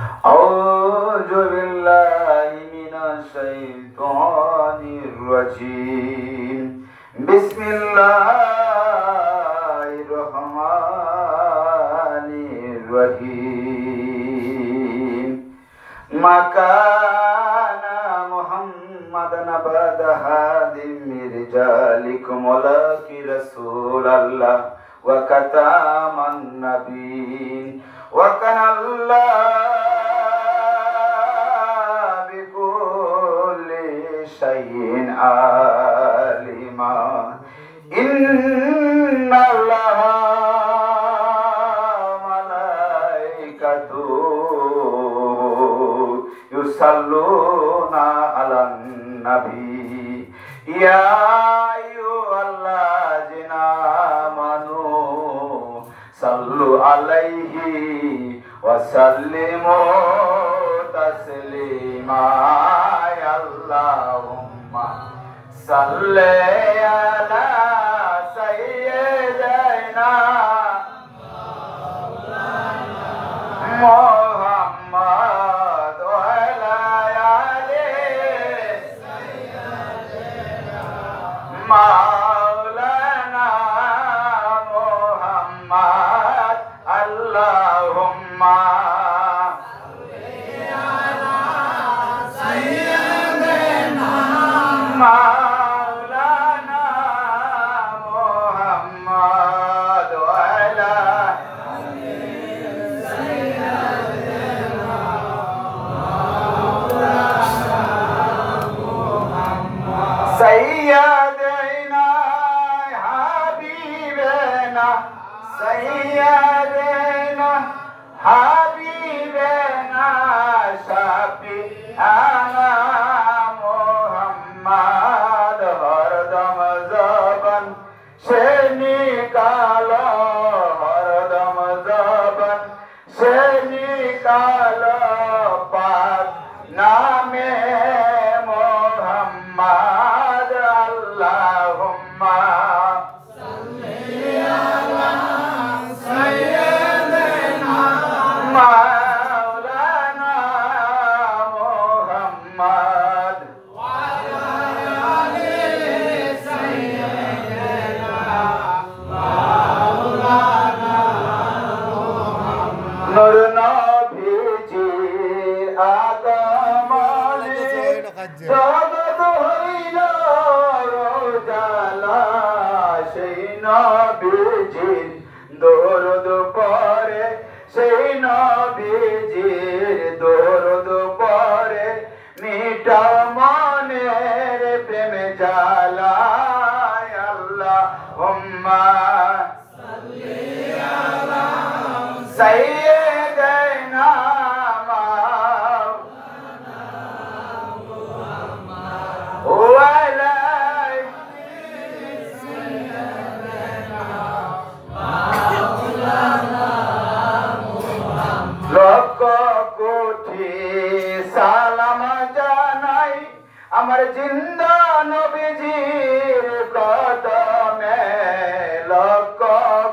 أعوذ بالله من الشيطان الرجيم بسم الله الرحمن الرحيم ما كان محمد عبد أحد من رجالكم ولكن رسول الله وختم النبيين وكان الله بكل شيء عليما إن الله وملائكته يصلون على النبي يا أيها الذين آمنوا صلوا عليه وسلموا تسليما اللهم صل على سيدنا محمد وعلى آله مولانا محمد اللهم مولانا محمد وعلى سيدنا حبيبنا سيدنا حبيبنا شفيعنا محمد हरदम ज़बान से निकालो हरदम ज़बान से निकालो पाक नामे मोहम्मद अल्लाहुम्मा मौलाना मोहम्मद नूर नबीजीर আগমনে জগৎ হইল উজালা সেই নবীজির দরুদ পড়ে সেই নবীজির দরুদ পড়ে মিটা মনের প্রেম জ্বালায় আল্লাহুম্মা সাল্লি আলা সাইয়্যিদিনা মাওলানা মুহাম্মদ ওয়া আলা লক্ষ কোটি সালাম জানাই আমার জিন্দা নবীজির কদমে লক্ষ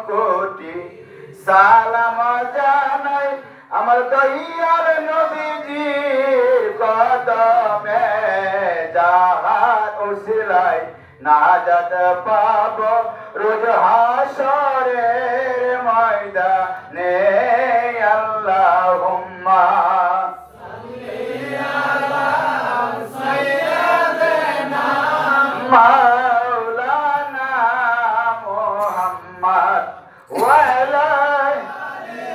কোটি সালাম জানাই আমার দয়ার নবীজির কদমে যাহার উসিলাই নাজাত পাব রোজ হাসরের ময়দানে আল্লাহুম্মা সাল্লি আলা সাইয়্যিদিনা মাওলানা মুহাম্মদ ওয়া আলা আলি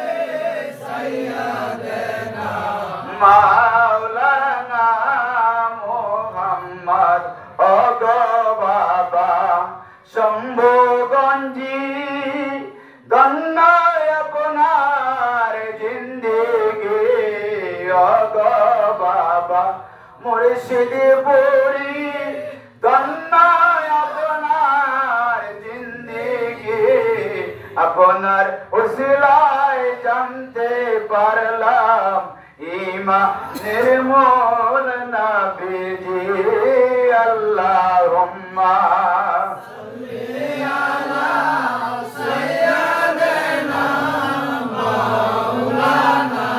সাইয়্যিদিনা মাওলানা মুহাম্মদ ওগো বাবা শম্ভুগঞ্জি গন্নায় আপনার জিন্দেগি ওগো বাবা মুর্শিদপুরি গন্নায় আপনার জিন্দেগি আপনার উসিলায় জানতে পারলাম ইমানের মূল নবীজি আল্লাহুম্মা সাল্লি আলা সাইয়্যিদিনা মাওলানা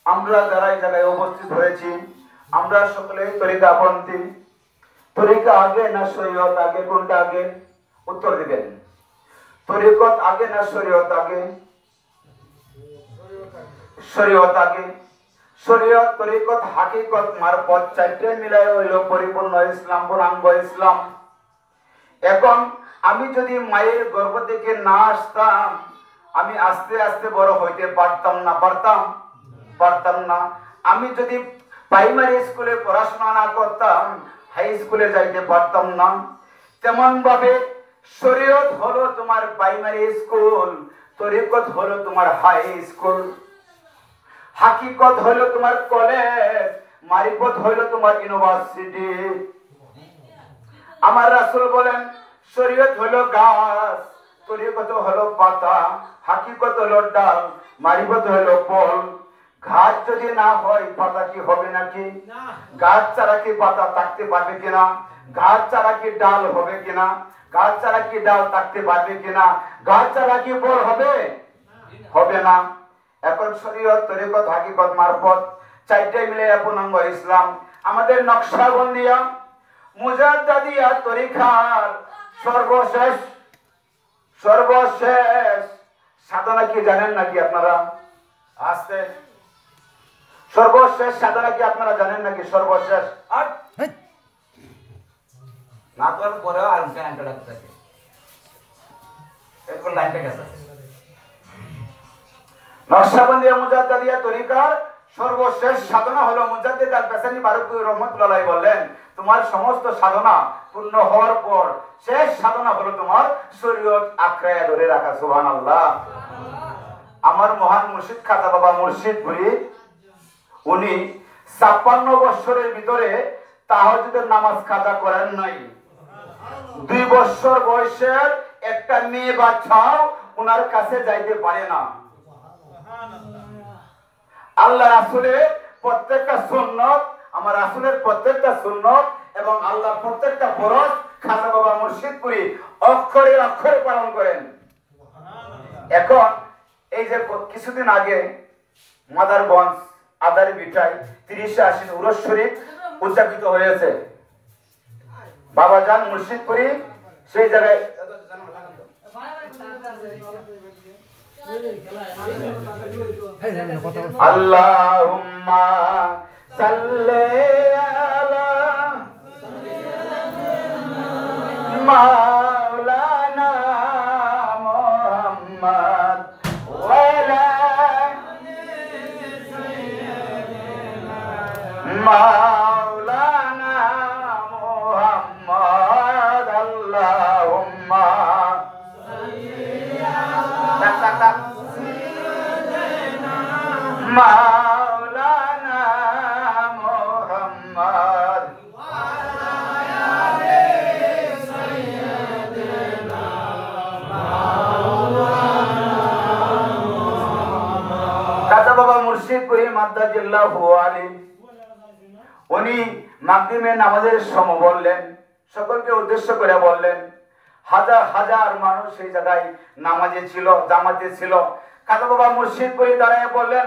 আমরা যারা এই জায়গায় উপস্থিত হয়েছি আমরা সকলেই তরিকাপন্থী। তরিকা আগে না শরীয়ত আগে? কোনটা আগে? উত্তর দিবেন। তরিকত আগে না শরীয়ত আগে? শরীয়ত আগে। শরীয়ত তরিকত হাকিকত মারফত চারটে মিলাই হইল পরিপূর্ণ ইসলাম, পূর্ণাঙ্গ ইসলাম। এখন আমি যদি মায়ের গর্ভ থেকে না আসতাম আমি আস্তে আস্তে বড় হইতে পারতাম না? পারতাম না। আমি যদি প্রাইমারি স্কুলে পড়াশোনা না করতাম হাই স্কুলে যাইতে পারতাম না। তেমন ভাবে শরীয়ত হলো তোমার প্রাইমারি স্কুল, তরিকত হলো তোমার হাই স্কুল, হাকিকত হলো তোমার কলেজ, মারিফত হলো তোমার ইউনিভার্সিটি। আমার রাসূল বলেন শরীয়ত হলো গাছ, তরিকত হলো পাতা, হাকিকত হলো ডাল, মারিফত হলো ফল। গাছ যদি না হয় পাতা কি হবে নাকি? গাছ ছাড়া কি পাতা থাকতে পারবে কিনা? গাছ ছাড়া কি ডাল হবে কিনা? গাছ ছাড়া কি ডাল থাকতে পারবে কিনা? গাছ ছাড়া কি ফল হবে? হবে না। এখন শরীয়ত তরিকত হাকিকত মারফত চারটে মিলে পূর্ণাঙ্গ ইসলাম। আমাদের নকশাবন্দিয়া মুজাদ্দিদিয়া তরিকার সর্বশেষ সাধনা কি জানেন নাকি আপনারা? আসতে সর্বশেষ সাধনা কি আপনারা জানেন নাকি? সর্বশেষ না তোর পরেও আর লাইনটা রাখতে থাকে এরকম লাইনটা গেছে। নকশবন্দিয়া মুজাদ্দিদিয়া তরিকার সর্বশেষ সাধনা হলো মুজাদ্দিদ আল বাসানি বারুকুই রহমাতুল্লাহ বললেন তোমার সমস্ত সাধনা পূর্ণ হওয়ার পর শেষ সাধনা হলো তোমার শরীয়ত আঁকড়ায় ধরে রাখা। সুবহানাল্লাহ। আমার মহান মুর্শিদ খাজা বাবা মুর্শিদ পুরী উনি ৫৬ বছরের ভিতরে তাহাজ্জুদের নামাজ কাজা করেন নাই। ২ বছর বয়সের একটা মেয়ে বাচ্চাও ওনার কাছে যাইতে পারে না। আল্লাহ রাসূলের প্রত্যেকটা সুন্নাত, আমার রাসূলের প্রত্যেকটা সুন্নাত এবং আল্লাহ প্রত্যেকটা ফরজ খাজা বাবা মুর্শিদ পুরী অক্ষরে অক্ষরে পালন করেন। এখন এই যে কিছুদিন আগে মাদারগঞ্জ আদারি বিটাই ৩০ আশ্বিন উরস শরীফ উদযাপিত হয়েছে। বাবা জান মুর্শিদ পুরী সেই জায়গায় আল্লাহুম্মা সাল্লি আলা মাওলানা মুহাম্মদ ওয়া আলা মাওলানা মুহাম্মদ আল্লাহুম্মা মাওলানা মুহাম্মদ খাজা বাবা মুর্শিদ পুরী মাদ্দাজিল্লাহু আলাইহি উনি মাগরিবের নামাজের সময় বললেন, সকলকে উদ্দেশ্য করে বললেন, হাজার হাজার মানুষ সেই জায়গায় নামাজে ছিল, জামাতে ছিল। খাজা বাবা মুর্শিদ পুরী দাঁড়িয়ে বললেন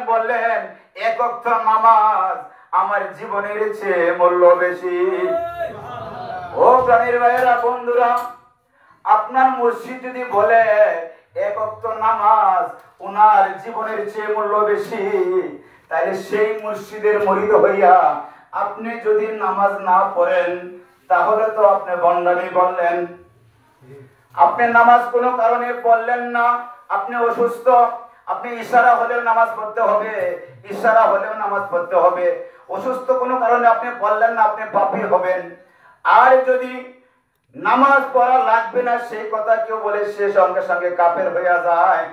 এক ওয়াক্ত নামাজ আমার জীবনের চেয়ে মূল্য বেশি। ও প্রাণের ভাইয়েরা বন্ধুরা, আপনার মুর্শিদ যদি বলে এক ওয়াক্ত নামাজ ওনার জীবনের চেয়ে মূল্য বেশি, তাহলে সেই মুর্শিদের মুরিদ হইয়া আপনি যদি নামাজ না পড়েন তাহলে তো আপনি ভণ্ডামি করলেন। আপনি নামাজ কোনো কারণে পড়লেন না, আপনি অসুস্থ, আপনি ইশারা হলেও নামাজ পড়তে হবে, ইশারা হলেও নামাজ পড়তে হবে। অসুস্থ কোনো কারণে আপনি পড়লেন না, আপনি পাপী হবেন। আর যদি নামাজ পড়া লাগবে না সেই কথা কেউ বলে সে সঙ্গে সঙ্গে কাফের হইয়া যায়,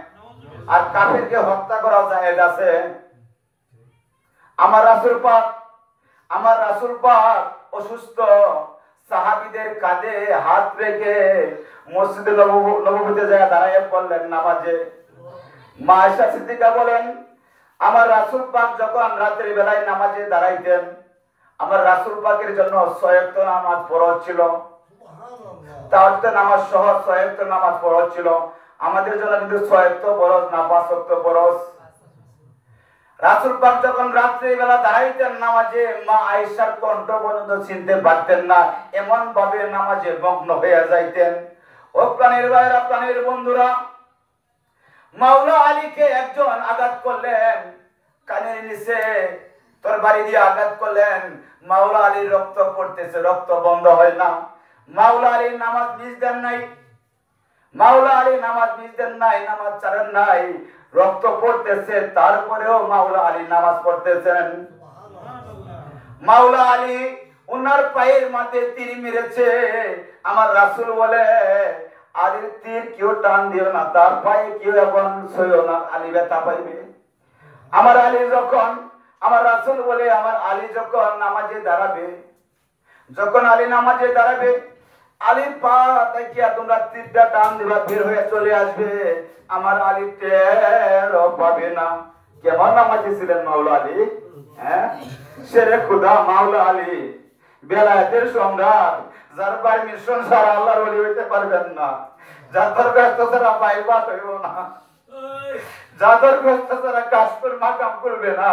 আর কাফেরকে হত্যা করা জায়েজ আছে। আমার রাসূল পাক অসুস্থ, সাহাবীদের কাঁধে হাত রেখে মসজিদে নববীতে যায় দাঁড়ায় পড়লেন নামাজে। মা আয়েশা সিদ্দিকা বলেন আমার রাসূল পাক যখন রাতের বেলায় নামাজে দাঁড়াইতেন আমার রাসূল পাকের জন্য ৬ ওয়াক্ত নামাজ ফরজ ছিল, তাহাজ্জুদ নামাজ সহ ৬ ওয়াক্ত নামাজ ফরজ ছিল। আমাদের জন্য কিন্তু ৬ ওয়াক্ত ফরজ না, ৫ ওয়াক্ত ফরজ। রাসূল পাক যখন রাত্রি বেলা দাঁড়াইতেন নামাজে, মা আয়েশার কণ্ঠ পর্যন্ত চিনতে পারতেন না, এমন ভাবে নামাজে মগ্ন হয়ে যাইতেন। ও প্রাণের ভাইরা, প্রাণের বন্ধুরা, মাওলা আলীকে একজন আঘাত করলেন, কানের নিচে তরবারি দিয়ে আঘাত করলেন। মাওলা আলীর রক্ত পড়তেছে, রক্ত বন্ধ হয় না। মাওলা আলী নামাজ মিস দেন নাই, মাওলা আলী নামাজ মিস দেন নাই, নামাজ ছাড়েন নাই। রক্ত পড়তেছে, তারপরেও মাওলা আলী নামাজ পড়তেছেন। মাওলা আলী উনার পায়ের মাঝে তীর মেরেছে। আমার রাসূল বলে, আলীর তীর কেউ টান দিও না, তার পায়ে কেউ এখন ছুঁয়ো না, আলী ব্যথা পাইবে। আমার আলী যখন, আমার রাসূল বলে, আমার আলী যখন নামাজে দাঁড়াবে, যখন আলী নামাজে দাঁড়াবে, আলীর পা তাকিয়া তোমরা তীরটা টান দিবা, বের হয়ে চলে আসবে, আমার আলী টেরও পাবে না। কেমন নামাজি ছিলেন মাওলা আলী, হ্যাঁ? শেরে খুদা মাওলা আলী, বেলায়েতের সম্রাট, যার পারমিশন ছাড়া আল্লাহর ওলি হইতে পারবেন না, যাদের ব্যস্ত ছাড়া বাইবাত হইব না, যাদের ব্যস্ত ছাড়া কাশফের মাকাম করবে না,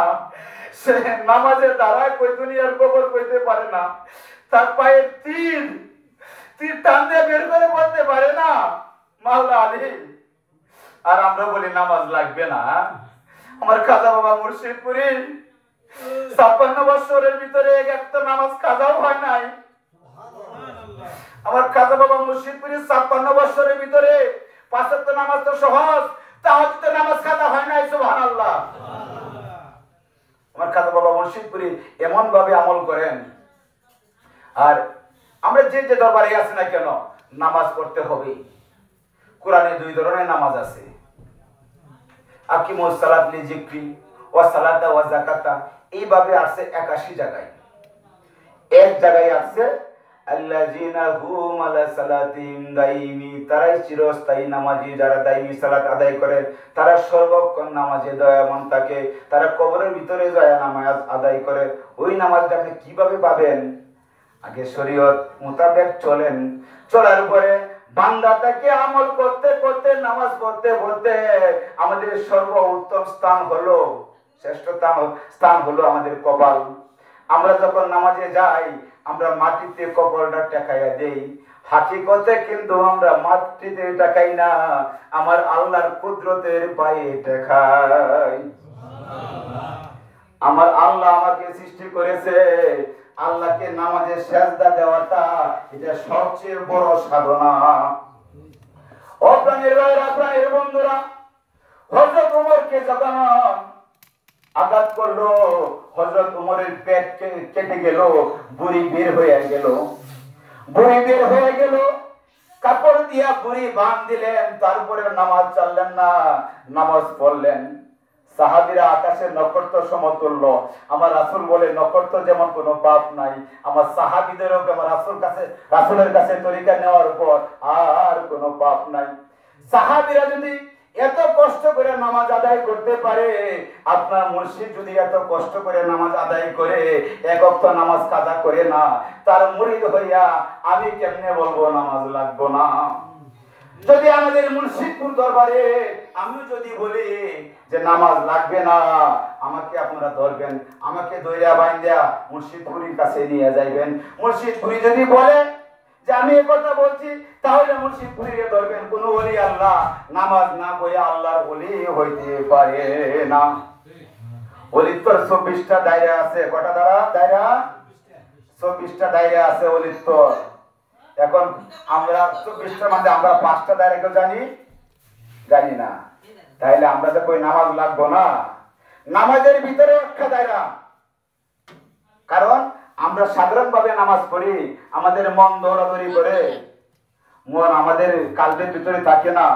সে নামাজে দাঁড়ায় কই দুনিয়ার খবর কইতে পারে না, তার পায়ে তীর টান দিয়ে বের করে বলতে পারে না মাওলা আলী। আর আমরা বলি নামাজ লাগবে না। আমার খাজা বাবা মুর্শিদপুরি 56 বছরের ভিতরে একটা নামাজ কাজাও হয় নাই। আমার খাজা বাবা মুর্শিদপুরি 56 বছরের ভিতরে 5 ওয়াক্ত নামাজ তো সহজ, তাহাজ্জুদের নামাজ কাজা হয় নাই। সুবহানাল্লাহ। আমার খাজা বাবা মুর্শিদপুরি এমন ভাবে আমল করেন। আর আমরা যে যে দরবারে আছি না কেন, নামাজ পড়তে হবে। কোরআনে 2 ধরনের নামাজ আছে, আকিমুস সালাত লিযিকরি ওয়া সালাতা ওয়া যাকাতা। এইভাবে আছে 81 জায়গায়। এক জায়গায় আছে আল্লাযিনা হুম আলা সালাতিহিম দাইমি, তারাই চিরস্থায়ী নামাজি, যারা দাইমি সালাত আদায় করে, তারা সর্বক্ষণ নামাজে দয়ামন থাকে, তারা কবরের ভিতরে যায় নামাজ আদায় করে। ওই নামাজটা আপনি কিভাবে পাবেন? আগে শরীয়ত মোতাবেক চলেন, চলার পরে বান্দাটাকে আমল করতে করতে, নামাজ পড়তে পড়তে আমাদের সর্বোত্তম স্থান হলো, শ্রেষ্ঠ স্থান হলো আমাদের কপাল। আমরা যখন নামাজে যাই, আমরা মাটিতে কপালটা টেকাইয়া দেই, হাকিকতে কিন্তু আমরা মাটিতে টেকাই না, আমার আল্লাহর কুদরতের পায়ে টেকাই। আমার আল্লাহ আমাকে সৃষ্টি করেছে, আল্লাহকে নামাজে সেজদা দেওয়াটা এটা সবচেয়ে বড় সাধনা। ও প্রাণের ভাইরা, প্রাণের বন্ধুরা, হযরত ওমরকে যখন আঘাত করলো, হযরত ওমরের পেট কেটে গেল, বুড়ি বের হয়ে গেল, বুড়ি বের হয়ে গেল, কাপড় দিয়া বুড়ি বাঁধ দিলেন, তারপরে নামাজ ছাড়লেন না, নামাজ পড়লেন। সাহাবীরা আকাশের নক্ষত্র সমতুল্য। আমার রাসূল বলে, নক্ষত্র যেমন কোনো পাপ নাই, আমার সাহাবীদেরও আমার রাসূলের কাছে তরিকা নেওয়ার পর আর কোনো পাপ নাই। সাহাবীরা যদি এত কষ্ট করে নামাজ আদায় করতে পারে, আপনার মুর্শিদ যদি এত কষ্ট করে নামাজ আদায় করে, এক ওয়াক্ত নামাজ কাজা করে না, তার মুরিদ হইয়া আমি কেমনে বলবো নামাজ লাগবো না? যদি আমাদের মুর্শিদপুর দরবারে আমি যদি বলি যে নামাজ লাগবে না, আমাকে আপনারা ধরবেন, আমাকে দইরা বাইন্দা মুর্শিদপুরীর কাছে নিয়ে যাইবেন। মুর্শিদপুরি যদি বলে যে আমি এই কথা বলছি, তাহলে মুর্শিদপুরীকে ধরবেন। কোন ওলি আল্লাহ নামাজ না পড়ে আল্লাহর ওলি হইতে পারে না। ওলিত্বর 24টা দায়রা আছে। কটা দায়রা? 24টা দায়রা আছে ওলিত্বর। এখন আমরা 24টার মধ্যে আমরা 5টা দায়রা কেউ জানি না, তাইলে আমরা তো কই নামাজ লাগবো না? নামাজের ভিতরে একটা দায়রা, কারণ আমরা সাধারণ ভাবে নামাজ পড়ি, আমাদের মন দৌড়াদৌড়ি করে, মন আমাদের কালবের ভিতরে থাকে না।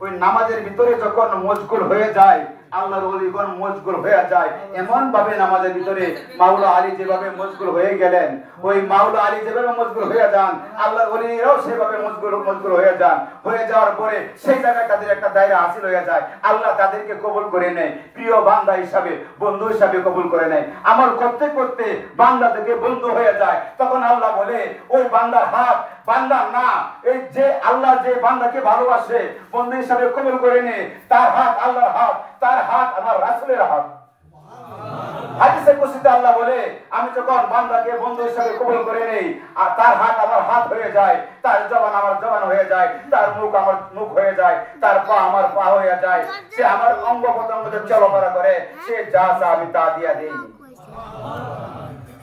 ওই নামাজের ভিতরে যখন মশগুল হয়ে যায়, আল্লাহর ওলিগণ মশগুল হয়ে যায়, এমন ভাবে নামাজের ভিতরে মাওলা আলী যেভাবে মশগুল হয়ে গেলেন, ওই মাওলা আলী যেভাবে মশগুল হয়ে যান, আল্লাহর ওলিরাও সেভাবে মশগুল হয়ে যান। হয়ে যাওয়ার পরে সেই জায়গায় তাদের একটা দায়রা হাসিল হয়ে যায়। আল্লাহ তাদেরকে কবুল করে নেয়, প্রিয় বান্দা হিসাবে, বন্ধু হিসাবে কবুল করে নেয়। আমল করতে করতে বান্দা থেকে বন্ধু হয়ে যায়। তখন আল্লাহ বলে, ওই বান্দার হাত বান্দা না, এই যে আল্লাহ যে বান্দাকে ভালোবাসে, বন্ধু হিসাবে কবুল করে নেয়, তার হাত আল্লাহর হাত, তার হাত আমার রাসূলের হাত। হাদিসে কুদসিতে আল্লাহ বলে, আমি যখন বান্দাকে বন্ধু হিসেবে কবুল করে নেই, আর তার হাত আমার হাত হয়ে যায়, তার জবান আমার জবান হয়ে যায়, তার মুখ আমার মুখ হয়ে যায়, তার পা আমার পা হয়ে যায়, সে আমার অঙ্গ প্রত্যঙ্গতে চলাফেরা করে, সে যা চা আমি তা দিয়া দেই।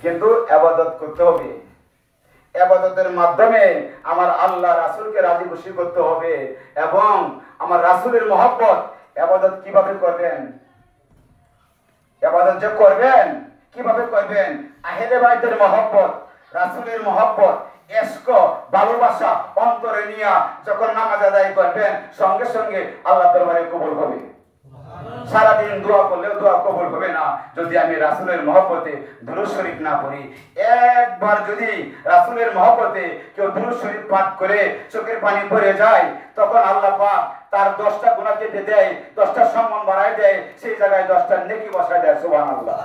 কিন্তু ইবাদত করতে হবে, ইবাদতের মাধ্যমে আমার আল্লাহ রাসূলকে রাজি খুশি করতে হবে, এবং আমার রাসূলের মহব্বত। ইবাদত কিভাবে করবেন? ইবাদত যে করবেন কিভাবে করবেন? আহলে বাইতের মহব্বত, রাসূলের মহব্বত, ইশক, ভালোবাসা অন্তরে নিয়ে যখন নামাজ আদায় করবেন, সঙ্গে সঙ্গে আল্লাহ দরবারে কবুল হবে। সারাদিন দোয়া করলেও দোয়া কবুল হবে না যদি আমি রাসূলের মহব্বতে দুরূদ শরীফ না পড়ি। একবার যদি রাসূলের মহব্বতে কেউ দুরূদ শরীফ পাঠ করে চোখের পানি পড়ে যায়, তখন আল্লাহ পাক তার 10টা গুনাহ কেটে দেয়, 10টা সম্মান বাড়ায় দেয়, সেই জায়গায় 10টা নেকি বসায় দেয়। সুবহানাল্লাহ।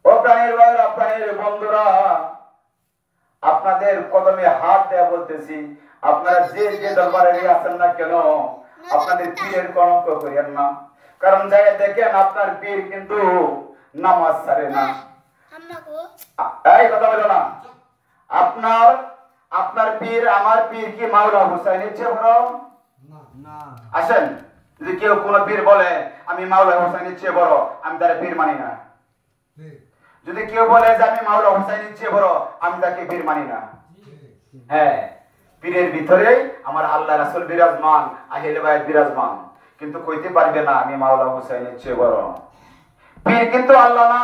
ও প্রাণের ভাইরা, প্রাণের বন্ধুরা, আপনাদের কদমে হাত দেয়া বলতেছি, আপনারা যে যে দরবারে আছেন না কেন, আপনাদের পীরের কলঙ্ক করিয়েন না। কারণ যাই দেখেন আপনার পীর কিন্তু নামাজ ছাড়ে না। এই কথা বলো না। আপনার পীর আমার পীর কি মাওলা হুসাইনের চেয়ে বড়? না। আসেন, যদি কেউ কোন পীর বলে আমি মাওলা হুসাইনের চেয়ে বড়, আমি তার পীর মানি না। যদি কেউ বলে যে আমি মাওলা হুসাইনের চেয়ে বড়, আমি তাকে পীর মানি না। হ্যাঁ, পীরের ভিতরে আমার আল্লাহ রাসূল বিরাজমান, আহলে বাইত বিরাজমান, কিন্তু কইতে পারবে না আমি মাওলা হুসাইনের চেয়ে বড়। পীর কিন্তু আল্লাহ না,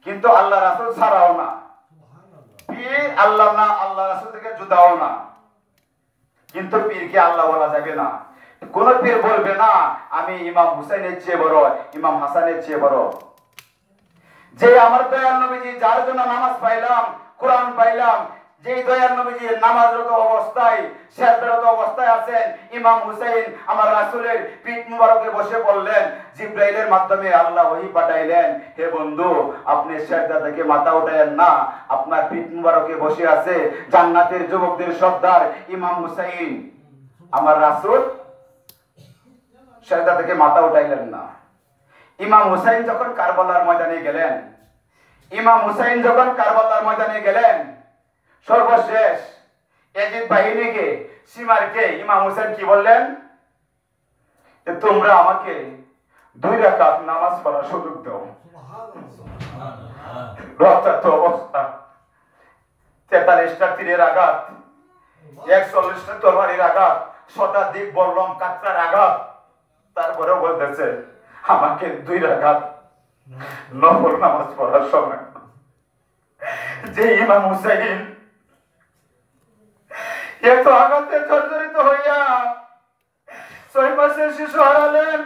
কিন্তু আল্লাহ রাসূল ছাড়াও না। পীর আল্লাহ না, আল্লাহ রাসূল থেকে জুদাও না, কিন্তু পীরকে আল্লাহ বলা যাবে না। কোন পীর বলবে না আমি ইমাম হুসাইনের চেয়ে বড়, ইমাম হাসানের চেয়ে বড়। যে আমার দয়াল নবীজি, যার জন্য নামাজ পাইলাম, কোরআন পাইলাম, যে দয়াল নবীজি নামাজরত অবস্থায়, সিজদারত অবস্থায় আছেন, ইমাম হুসাইন আমার রাসূলের পিঠ মুবারকে বসে পড়লেন, জিবরাইলের মাধ্যমে আল্লাহ ওহী পাঠাইলেন, হে বন্ধু আপনি সিজদা থেকে মাথা উঠায়েন না, আপনার পিঠ মুবারকে বসে আছে জান্নাতের যুবকদের সর্দার ইমাম হুসাইন। আমার রাসূল সিজদা থেকে মাথা উঠাইলেন না। ইমাম হুসাইন যখন কারবালার ময়দানে গেলেন, ইমাম হুসাইন যখন কারবালার ময়দানে গেলেন, সর্বশেষ ইয়াজিদ বাহিনীকে, সীমারকে ইমাম হুসাইন কি বললেন? তোমরা আমাকে 2 রাকাত নামাজ পড়ার সুযোগ দাও। রক্তাক্ত অবস্থা, 43টা তীরের আঘাত, 41টা তরবারির আঘাত, শতাধিক বল্লম কাঁচরার আঘাত, তারপরেও বলতেছে আমাকে 2 রাকাত নফল নামাজ পড়ার সময়। যে ইমাম হুসাইন এত আঘাতে জর্জরিত হইয়া 6 মাসের শিশু হারালেন,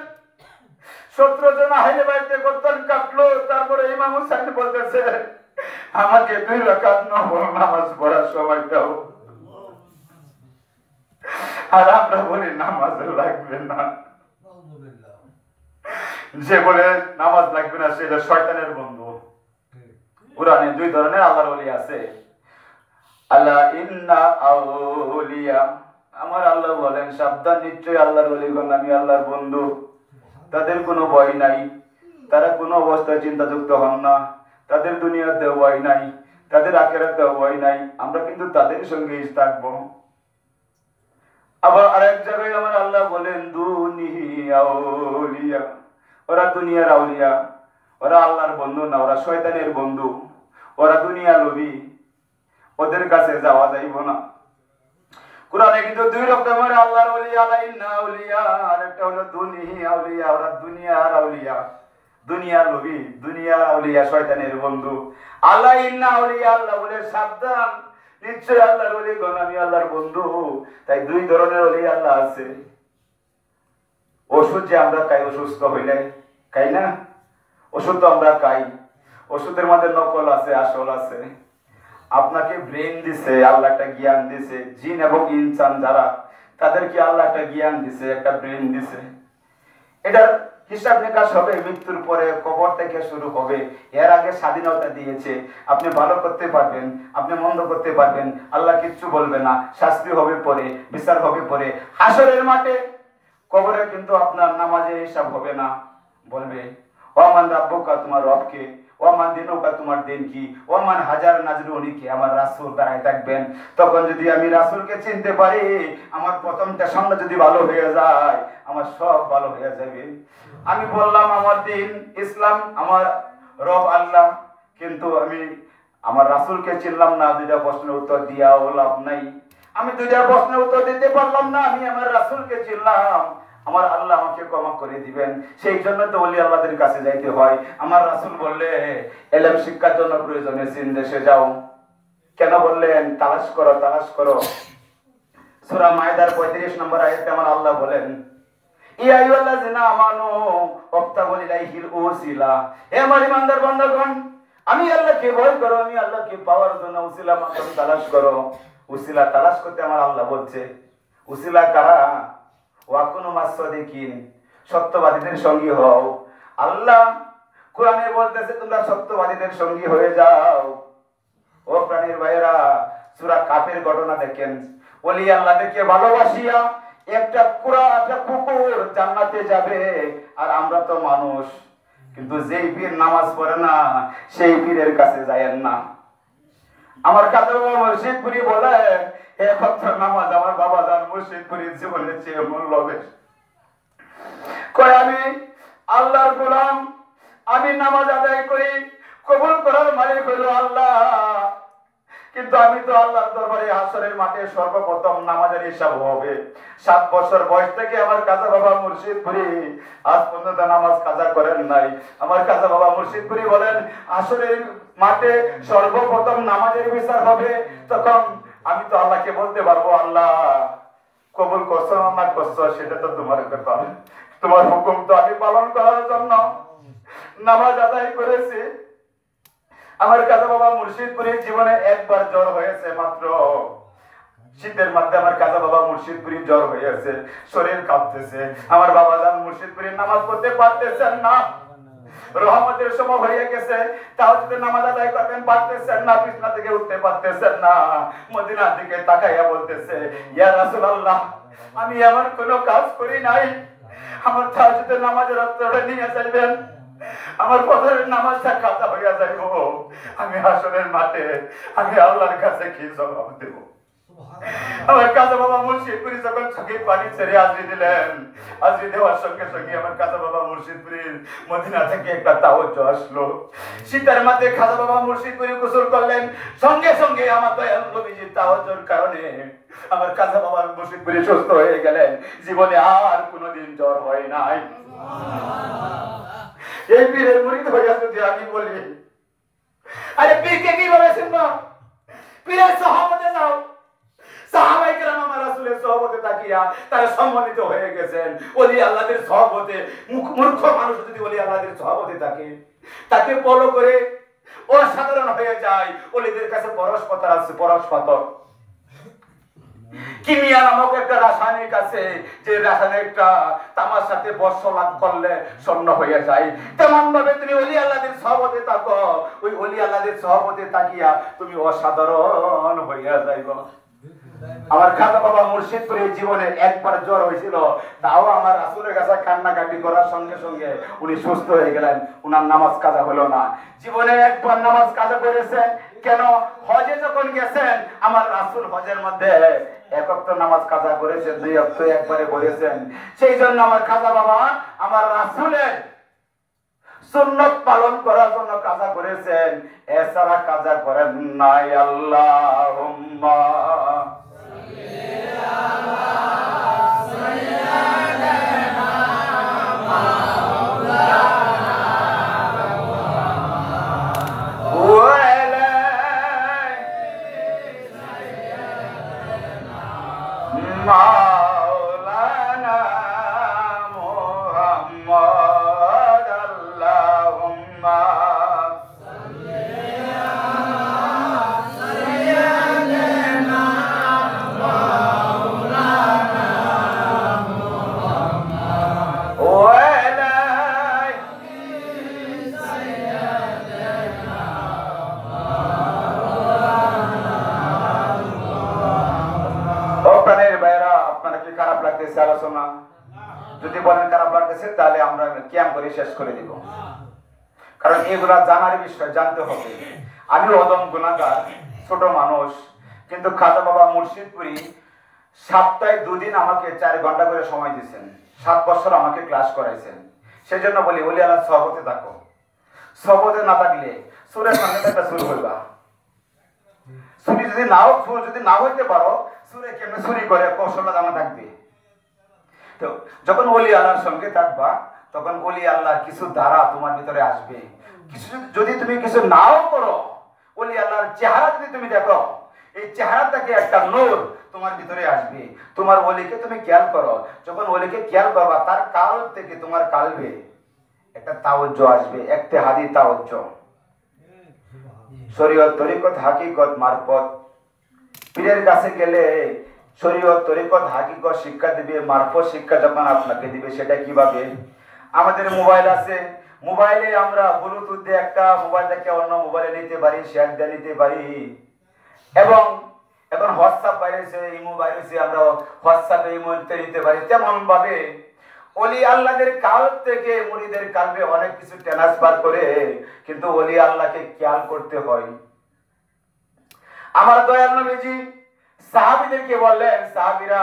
17 জন আহলে বাইতে গর্দান কাটলো, তারপরে ইমাম হুসাইন বলতেছে আমাকে 2 রাকাত নফল নামাজ পড়ার সময় দাও। আর আমরা বলি নামাজ লাগবে না। যে বলে নামাজ লাগবে না সে শয়তানের বন্ধু। কুরআনে 2 ধরনের আল্লাহর ওলি আছে। আল্লাহ ইন্না আউলিয়া, আমার আল্লাহ বলেন সাবধান, নিশ্চয়ই আল্লাহর ওলিগণ আমি আল্লাহর বন্ধু, তাদের কোনো ভয় নাই, তারা কোনো অবস্থায় চিন্তাযুক্ত হন না, তাদের দুনিয়াতেও ভয় নাই, তাদের আখিরাতেও ভয় নাই, আমরা কিন্তু তাদের সঙ্গেই থাকবো। আবার আরেক জায়গায় আমার আল্লাহ বলেন দুনিয়া আউলিয়া, ওরা দুনিয়ার আউলিয়া, ওরা আল্লাহর বন্ধু না, ওরা শয়তানের বন্ধু, ওরা দুনিয়া লোভী, ওদের কাছে যাওয়া যাইব না। কোরআনে কিন্তু 2 রকমের আল্লাহর ওলি, আলা ইন্না আউলিয়া, আর একটা হলো দুনিয়া আউলিয়া, ওরা দুনিয়ার আউলিয়া, দুনিয়া লোভী, দুনিয়ার আউলিয়া শয়তানের বন্ধু। আলা ইন্না আউলিয়া, আল্লাহ বলে সাবধান, নিশ্চয়ই আল্লাহর ওলিগণ আমি আল্লাহর বন্ধু। তাই 2 ধরনের ওলি আল্লাহ আছে। ওষুধ যে আমরা খাই, অসুস্থ হইলে খাই না, ওষুধ তো আমরা খাই, ওষুধের মধ্যে নকল আছে, আসল আছে। আপনাকে ব্রেন দিছে আল্লাহ, একটা জ্ঞান দিছে, জিন এবং ইনসান যারা, তাদেরকে আল্লাহ একটা জ্ঞান দিছে, একটা ব্রেন দিছে। এটার হিসাব নিকাশ হবে মৃত্যুর পরে, কবর থেকে শুরু হবে। এর আগে স্বাধীনতা দিয়েছে, আপনি ভালো করতে পারবেন, আপনি মন্দ করতে পারবেন, আল্লাহ কিচ্ছু বলবে না, শাস্তি হবে পরে, বিচার হবে পরে, হাসরের মাঠে। কবরে কিন্তু আপনার নামাজের হিসাব হবে না, বলবে ওমান রাব্বুকা, তোমার রব কে, ওমান দিনুকা, তোমার দিন কি, ওমান হাজার নাজরুনি কে, আমার রাসূল দাঁড়ায় থাকবেন। তখন যদি আমি রাসূলকে চিনতে পারি, আমার প্রথম টেশনটা যদি ভালো হয়ে যায়, আমার সব ভালো হয়ে যাবে। আমি বললাম আমার দিন ইসলাম, আমার রব আল্লাহ, কিন্তু আমি আমার রাসূলকে চিনলাম না। দুইটা প্রশ্নের উত্তর দিয়াও লাভ নাই। আমি দুইটা প্রশ্নের উত্তর দিতে পারলাম না। আমি আমার রাসূলকে চিনলাম, আমার আল্লাহ আমাকে ক্ষমা করে দিবেন। সেই জন্য তো ওলি আল্লাহদের কাছে যাইতে হয়। আমার রাসূল বললে ইলম শিক্ষার জন্য প্রয়োজনে চীন দেশে যাও। কেন বললেন? তালাশ করো, তালাশ করো। সূরা মায়দার 35 নম্বর আয়াতে আমার আল্লাহ বলেন, ইয়া আইয়ুহাল্লাযিনা আমানু ওয়াবতাগু ইলাইহিল উসিলা, হে আমার ইমানদার বান্দাগণ, আমি আল্লাহকে ভয় করো, আমি আল্লাহকে পাওয়ার জন্য উসিলা মাধ্যম তালাশ করো। উসিলা তালাশ করতে আমার আল্লাহ বলছে। উসিলা কারা? ওয়াকুনু মাসসাদিকিন, সত্যবাদীদের সঙ্গী হও। আল্লাহ কোরআনে বলতেছে তোমরা সত্যবাদীদের সঙ্গী হয়ে যাও। ও প্রাণীর ভাইরা, সূরা কাফের ঘটনা দেখেন। ওলি আল্লাহদেরকে ভালোবাসিয়া একটা কুকুর জান্নাতে যাবে, আর আমরা তো মানুষ। কিন্তু যেই পীর নামাজ পড়ে না, সেই পীরের কাছে যায়েন না। আমার কাছে মুর্শিদপুরি বলে, এক ওয়াক্ত নামাজ আমার বাবা জান মুর্শিদপুরির জীবনের চেয়ে মূল্য বেশি। কয় আমি আল্লাহর গোলাম, আমি নামাজ আদায় করি, কবুল করার মালিক হইল আল্লাহ। কিন্তু আমি তো আল্লাহর দরবারে হাসরের মাঠে সর্বপ্রথম নামাজের হিসাব হবে। 7 বছর বয়স থেকে আমার কাজা বাবা মুর্শিদপুরি আজ পর্যন্ত নামাজ কাজা করেন নাই। আমার কাজা বাবা মুর্শিদপুরি বলেন, হাসরের মাঠে সর্বপ্রথম নামাজের বিচার হবে। তখন আমি তো আল্লাহকে বলতে পারবো, আল্লাহ কবুল করছো না করছো সেটা তো তোমার ব্যাপার, তোমার হুকুম তো আমি পালন করার জন্য নামাজ আদায় করেছি। আমার কাছে বাবা মুর্শিদপুরীর জীবনে একবার জ্বর হয়েছে মাত্র। শীতের মধ্যে আমার কাছে বাবা মুর্শিদপুরীর জ্বর হয়েছে, শরীর কাঁপতেছে। আমার বাবা জান মুর্শিদপুরীর নামাজ পড়তে পারতেছেন না। রহমতের সময় হয়ে গেছে, তাহাজ্জুদের নামাজ আদায় করবেন পারতেছেন না, বিছানা থেকে উঠতে পারতেছেন না। মদিনার দিকে তাকাইয়া বলতেছে, ইয়া রাসূলুল্লাহ, আমি এমন কোনো কাজ করি নাই, আমার তাহাজ্জুদের নামাজের অর্থটা নিয়ে যাইবেন, আমার ফজরের নামাজটা কাজা হইয়া যাইব। আমি হাসরের মাঠে আমি আল্লাহর কাছে কি জবাব দেব? আমার কাজা বাবা মুর্শিদপুরি যখন চোখের পানি ছেড়ে আজরি দিলেন, আজরি দেওয়ার সঙ্গে সঙ্গে আমার কাজা বাবা মুর্শিদপুরীর মদিনা থেকে একটা তাওজ্জুহ আসলো। শীতের মাঠে খাজা বাবা মুর্শিদপুরি গোসল করলেন, সঙ্গে সঙ্গে আমার দয়াল নবীজির তাওজ্জুহর কারণে আমার কাজা বাবা মুর্শিদপুরি সুস্থ হয়ে গেলেন। জীবনে আর কোনোদিন জ্বর হয় নাই। এই পীরের মুরিদ হইয়া যদি আমি বলি, আরে পীরকে কিভাবে চিনবো? পীরের সহবতে যাও। সাহাবায়ে কেরাম আমার রাসূলের সহবতে তাকিয়া তারা সম্মানিত হয়ে গেছেন। ওলি আল্লাহদের সহবতে, মূর্খ মানুষ যদি ওলি আল্লাহদের সহবতে থাকে, তাকে ফলো করে অসাধারণ হয়ে যায়। ওলিদের কাছে পরশপাথর আছে, পরশপাথর। কিমিয়া নামক একটা রাসায়নিক আছে, যে রাসায়নিকটা তামার সাথে বর্ষ লাভ করলে স্বর্ণ হয়ে যায়। তেমন ভাবে তুমি ওলি আল্লাহদের সহবতে থাকো, ওই ওলি আল্লাহদের সহবতে তাকিয়া তুমি অসাধারণ হইয়া যাইব। আমার খাজা বাবা মুর্শিদপুরের জীবনে একবার জ্বর হয়েছিল, তাও আমার রাসূলের কাছে কান্নাকাটি করার সঙ্গে সঙ্গে উনি সুস্থ হয়ে গেলেন। উনার নামাজ কাজা হলো না। জীবনে একবার নামাজ কাজা করেছেন। কেন? হজে যখন গেছেন, আমার রাসূল হজের মধ্যে 1 ওয়াক্ত নামাজ কাজা করেছেন, 2 ওয়াক্ত একবারে করেছেন। সেই জন্য আমার খাজা বাবা আমার রাসূলের সুন্নাত পালন করার জন্য কাজা করেছেন, এছাড়া কাজা করেন নাই। আল্লাহুম্মা মাওলানা মুহাম্মদ, আল্লাহুম্মা সাল্লি আলা সাইয়্যিদিনা তাহলে আমরা ক্যাম্প করে শেষ করে দিব। কারণ এগুলা জানার বিষয়, জানতে হবে। আমি অদম গুনাহগার, ছোট মানুষ, কিন্তু খাজা বাবা মুর্শিদপুরি সপ্তাহে 2 দিন আমাকে 4 ঘন্টা করে সময় দিয়েছেন, 7 বছর আমাকে ক্লাস করাইছেন। সেই জন্য বলি ওলি আল্লাহ সহবতে থাকো। সহবতে না থাকলে সুরের সঙ্গে একটা সুর হইবা। সুরি যদি না হইতে পারো, সুরে কেমনে চুরি করে কৌশলটা জানা থাকবে। তো যখন ওলি আল্লাহর সঙ্গে থাকবা, তখন ওলি আল্লাহর কিছু দ্বারা তোমার ভিতরে আসবে। কিছু যদি তুমি কিছু নাও করো, ওলি আল্লাহর চেহারা যদি তুমি দেখো, এই চেহারা থেকে একটা নূর তোমার ভিতরে আসবে। তোমার ওলিকে তুমি খেয়াল করো, যখন ওলিকে খেয়াল করবা, তার কাল থেকে তোমার কালবে একটা তাওজ্জু আসবে, ইত্তেহাদি তাওজ্জু। শরীয়ত, তরিকত, হাকিকত মারফত পীরের কাছে গেলে শরীয়ত, তরিকত, হাকিকত শিক্ষা দিবে। মারফত শিক্ষা যখন আপনাকে দিবে, সেটা কিভাবে? আমাদের মোবাইল আছে, মোবাইলে আমরা ব্লুটুথ দিয়ে একটা মোবাইল থেকে অন্য মোবাইলে নিতে পারি, শেয়ার দিয়ে নিতে পারি। এবং এখন হোয়াটসঅ্যাপ বাইরেছে, ইমো বাইরেছে, আমরা হোয়াটসঅ্যাপে ইমোতে নিতে পারি। তেমন ভাবে ওলি আল্লাহদের কাল থেকে মুরিদের কালবে অনেক কিছু ট্রান্সফার করে, কিন্তু ওলি আল্লাহকে খেয়াল করতে হয়। আমার দয়াল নবীজি সাহাবীদেরকে বললেন, সাহাবীরা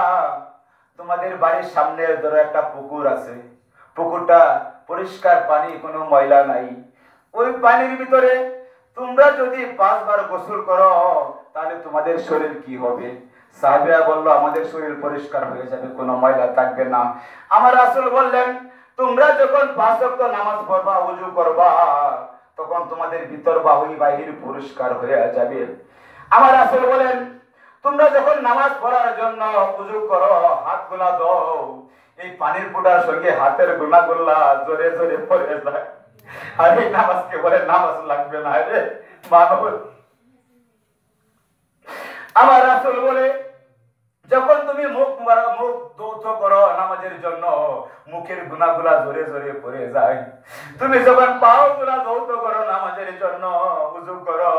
তোমাদের বাড়ির সামনে ধরো একটা পুকুর আছে, পুকুরটা পরিষ্কার পানি, কোনো ময়লা নাই। ওই পানির ভিতরে তোমরা যদি 5 বার গোসল করো, তাহলে তোমাদের শরীর কি হবে? সাহাবীরা বলল, আমাদের শরীর পরিষ্কার হয়ে যাবে, কোনো ময়লা থাকবে না। আমার রাসূল বললেন, তোমরা যখন 5 ওয়াক্ত নামাজ পড়বা, ওযু করবা, তখন তোমাদের ভিতর বাহির পরিষ্কার হয়ে যাবে। আমার রাসূল বলেন, তোমরা যখন নামাজ পড়ার জন্য ওযু করো, হাতগুলা দাও, এই পানির ফোঁটার সঙ্গে হাতের গুনাহগুলা জোরে জোরে পড়ে যায়। আর এই নামাজকে বলে নামাজ লাগবে না রে মানব। আমার রাসূল বলে, যখন তুমি মুখ ধৌত করো নামাজের জন্য, মুখের গুনাহগুলা জোরে জোরে পড়ে যায়। তুমি যখন পাওগুলা ধৌত করো নামাজের জন্য, ওযু করো,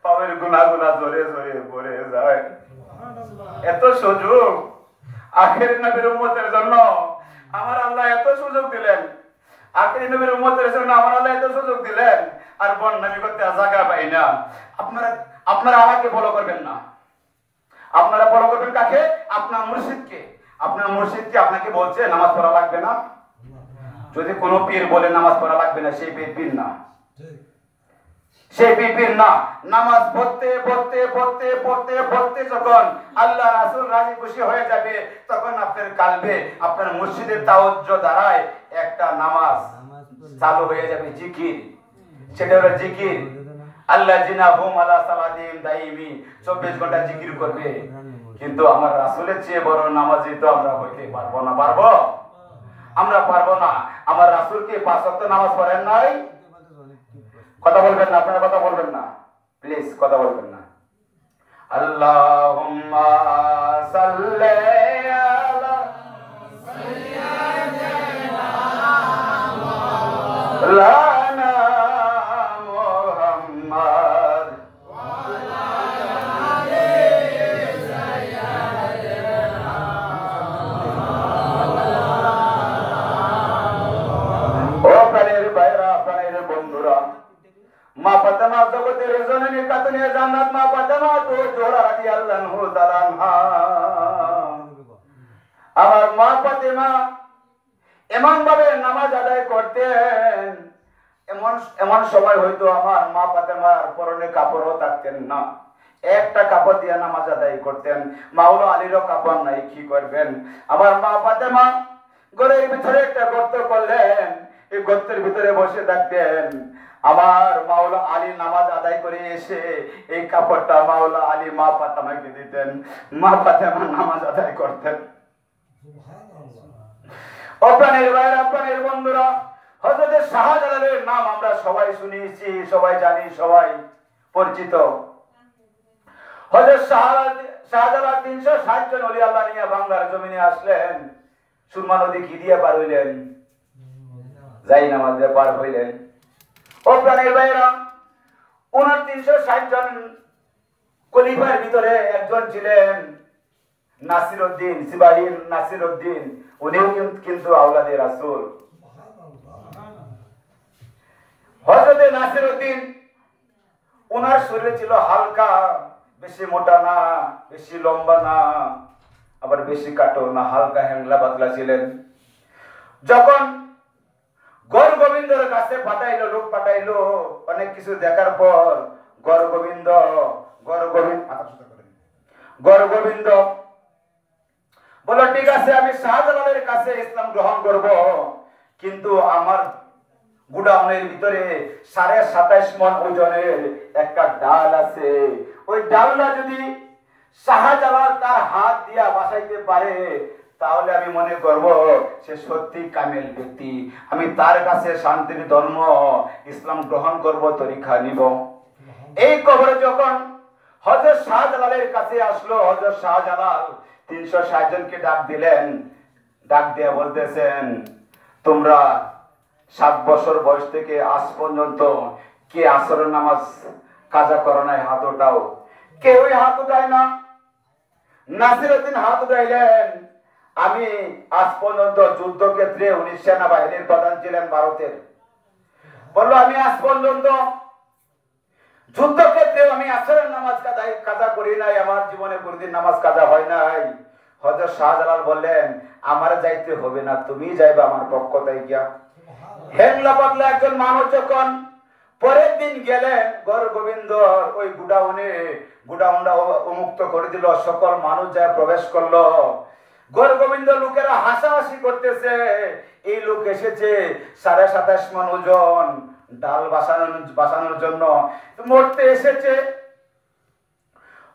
পাওয়ের গুনাহগুলা জোরে জোরে পড়ে যায়। এত সুযোগ আখের নবীর উম্মতের জন্য আমার আল্লাহ এত সুযোগ দিলেন। আখের নবীর উম্মতের জন্য আমার আল্লাহ এত সুযোগ দিলেন, আর বন্নামি করতে জায়গা পাই না। আপনারা আমাকে ফলো করবেন না, আপনারা ফলো করবেন কাকে? আপনার মুর্শিদকে। আপনার মুর্শিদকে আপনাকে বলছে নামাজ পড়া লাগবে না। যদি কোনো পীর বলে নামাজ পড়া লাগবে না, সেই পীর না, সেই পীর না। নামাজ পড়তে পড়তে পড়তে পড়তে পড়তে যখন আল্লাহ রাসূল রাজি খুশি হয়ে যাবে, তখন আপনার কালবে আপনার মুর্শিদের তাওজ্জু দ্বারায় একটা নামাজ চালু হয়ে যাবে, জিকির। সেটা হলো জিকির। আল্লাযিনা হুম আলা সালাতিহিম দাইমি, 24 ঘন্টা জিকির করবে। কিন্তু আমার রাসূলের চেয়ে বড় নামাজি তো আমরা হইতে পারবো না। পারবো? আমরা পারবো না। আমার রাসূলকে 5 ওয়াক্ত নামাজ পড়েন নাই? কথা বলবেন না, আপনারা কথা বলবেন না, প্লিজ কথা বলবেন না। আল্লাহুম্মা সাল্লি আলা সাইয়্যিদিনা মুহাম্মদ ওয়া আলি সাইয়্যিদিনা। ও প্রাণের ভাইরা, প্রাণের বন্ধুরা, মা ফাতেমা জগতের জননী কাতনে জান্নাত, মা ফাতেমা তো জোহরা রাদিয়াল্লাহু তাআলা আনহা। আমার মা ফাতেমা এমন ভাবে নামাজ আদায় করতেন, এমন সময় হয়তো আমার মা ফাতেমার পরনে কাপড়ও থাকতেন না, একটা কাপড় দিয়ে নামাজ আদায় করতেন। মাওলা আলীরও কাপড় নাই, কি করবেন? আমার মা ফাতেমা ঘরের ভিতরে একটা গর্ত করলেন, এই গর্তের ভিতরে বসে থাকতেন। আমার মাওলা আলী নামাজ আদায় করে এসে এই কাপড়টা মাওলা আলী মা ফাতেমাকে দিতেন, মা ফাতেমা নামাজ আদায় করতেন। প্রাণের ভাইরা, প্রাণের বন্ধুরা, হযরত শাহজালালের নাম আমরা সবাই শুনেছি, সবাই জানি, সবাই পরিচিত। হযরত শাহজালাল 360 জন ওলি আল্লাহ নিয়ে বাংলার জমিনে আসলেন। সুরমা নদী কি দিয়ে পার হইলেন? যাই নামাজ দিয়ে পার হইলেন। ও প্রাণের ভাইরা, 360 জন খলিফার ভিতরে একজন ছিলেন নাসিরউদ্দিন, সিবাহির নাসিরউদ্দিন। উনিও কিন্তু আওলাদে রাসূল। নাসিরউদ্দিন ওনার শরীরে ছিল হালকা, বেশি মোটা না, বেশি লম্বা না, আবার বেশি কাটো না, হালকা হ্যাংলা পাতলা ছিলেন। যখন গৌর গোবিন্দর কাছে পাঠাইলো, লোক পাঠাইলো, অনেক কিছু দেখার পর গৌর গোবিন্দ বলো ঠিক আছে আমি শাহজালালের কাছে ইসলাম গ্রহণ করব, কিন্তু আমার গুডাউনের ভিতরে 27.5 মণ ওজনের একটা ডাল আছে, ওই ডালটা যদি শাহজালাল তার হাত দিয়া বাসাইতে পারে তাহলে আমি মনে করব সে সত্যি কামেল ব্যক্তি, আমি তার কাছে শান্তির ধর্ম ইসলাম গ্রহণ করব, তরিকা নিব। এই খবরে যখন হযরত শাহজালালের কাছে আসলো, হযরত শাহজালাল 360 জনকে ডাক দিলেন, ডাক দিয়ে বলতেছেন তোমরা 7 বছর বয়স থেকে আজ পর্যন্ত কে আসরের নামাজ কাজা করো নাই? হাত ওঠাও। কেউই হাত উঠায় না। নাসিরউদ্দিন হাত উঠাইলেন, আমি আজ পর্যন্ত যুদ্ধক্ষেত্রে উনি সেনাবাহিনীর প্রধান ছিলেন ভারতের, বললো আমি আজ পর্যন্ত যুদ্ধক্ষেত্রে আমি আসরের নামাজ কাজা করি নাই, আমার জীবনে কোনদিন নামাজ কাজা হয় নাই। হযরত শাহজালাল বললেন আমার যাইতে হবে না, তুমি যাইবা আমার পক্ষ থেকে। হেংলা পাতলা একজন মানুষ যখন পরের দিন গেলেন গৌর গোবিন্দ ওই গুডাউনটা উন্মুক্ত করে দিল, সকল মানুষ যায় প্রবেশ করলো। গৌর গোবিন্দ লোকেরা হাসাহাসি করতেছে, এই লোক এসেছে 27.5 মণ ওজন ডাল বাসানোর জন্য, মরতে এসেছে।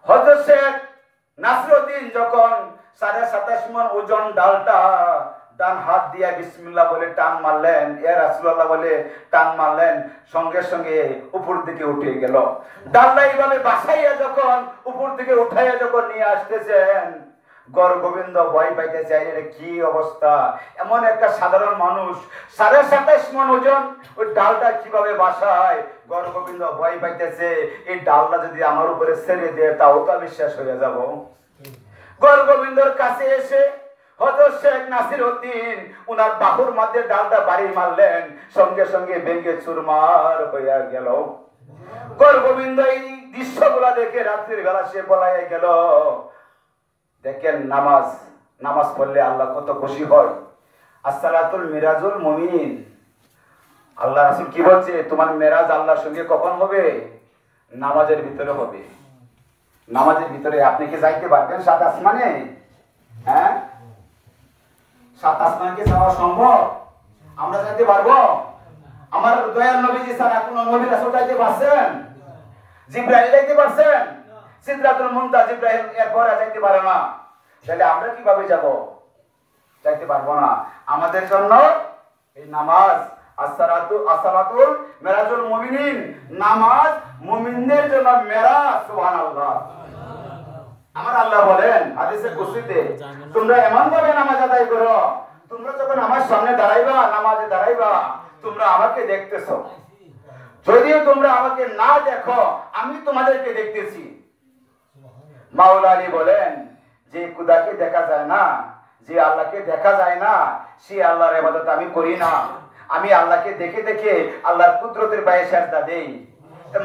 হযরত শেখ নাসিরউদ্দিন যখন 27.5 মণ ওজন ডালটা ডান হাত দিয়া বিসমিল্লাহ বলে টান মারলেন, ইয়া রাসূলুল্লাহ বলে টান মারলেন, সঙ্গে সঙ্গে উপর দিকে উঠে গেল। ডালটা এইভাবে বাসাইয়া যখন উপর দিকে উঠাইয়া যখন নিয়ে আসতেছেন, গৌর গোবিন্দ ভয় পাইতেছে, এটা কি অবস্থা, এমন একটা সাধারণ মানুষ 27.5 মণ ওজন, ওই ডালটা কিভাবে বাসায়? গৌর গোবিন্দ ভয় পাইতেছে, এই ডালটা যদি আমার উপরে ছেড়ে দেয় তাও তো আমি শেষ হয়ে যাব। গৌর গোবিন্দর কাছে এসে হযরত শেখ নাসিরউদ্দিন উনার বাহুর মধ্যে ডালটা বাড়ি মারলেন, সঙ্গে সঙ্গে ভেঙে চুরমার হইয়া গেল। গৌর গোবিন্দ এই দৃশ্যগুলা দেখে রাত্রির বেলা সে পলাইয়া গেল। দেখেন নামাজ পড়লে আল্লাহ কত খুশি হয়। আসসালাতুল মিরাজুল মুমিন, আল্লাহ রাসূল কি বলছে, তোমার মেরাজ আল্লাহর সঙ্গে কখন হবে? নামাজের ভিতরে হবে। নামাজের ভিতরে আপনি কি যাইতে পারবেন 7 আসমানে? হ্যাঁ, 7 আসমানে কি যাওয়া সম্ভব? আমরা যাইতে পারবো? আমার দয়াল নবীজি ছাড়া কোন নবী রাসূল যাইতে পারছেন? জিবরাইল যাইতে পারছেন? সিদরাতুল মুনতাহা জিবরাইল এরপরে যাইতে পারে না, তাহলে আমরা কিভাবে যাব? যাইতে পারবো না। আমাদের জন্য এই নামাজ আসসালাতুল মিরাজুল মুমিনিন, নামাজ মুমিনদের জন্য মেরাজ। সুবহানাল্লাহ। আমার আল্লাহ বলেন হাদিসে কুদসিতে, তোমরা এমন ভাবে নামাজ আদায় করো, তোমরা যখন আমার সামনে দাঁড়াইবা, নামাজে দাঁড়াইবা, তোমরা আমাকে দেখতেছো, যদিও তোমরা আমাকে না দেখো আমি তোমাদেরকে দেখতেছি। মাওলা আলী বলেন যে খুদাকে দেখা যায় না, যে আল্লাহকে দেখা যায় না, সে আল্লাহর ইবাদত আমি করি না। আমি আল্লাহকে দেখে দেখে আল্লাহর কুদরতের পায়ে সিজদা দেই।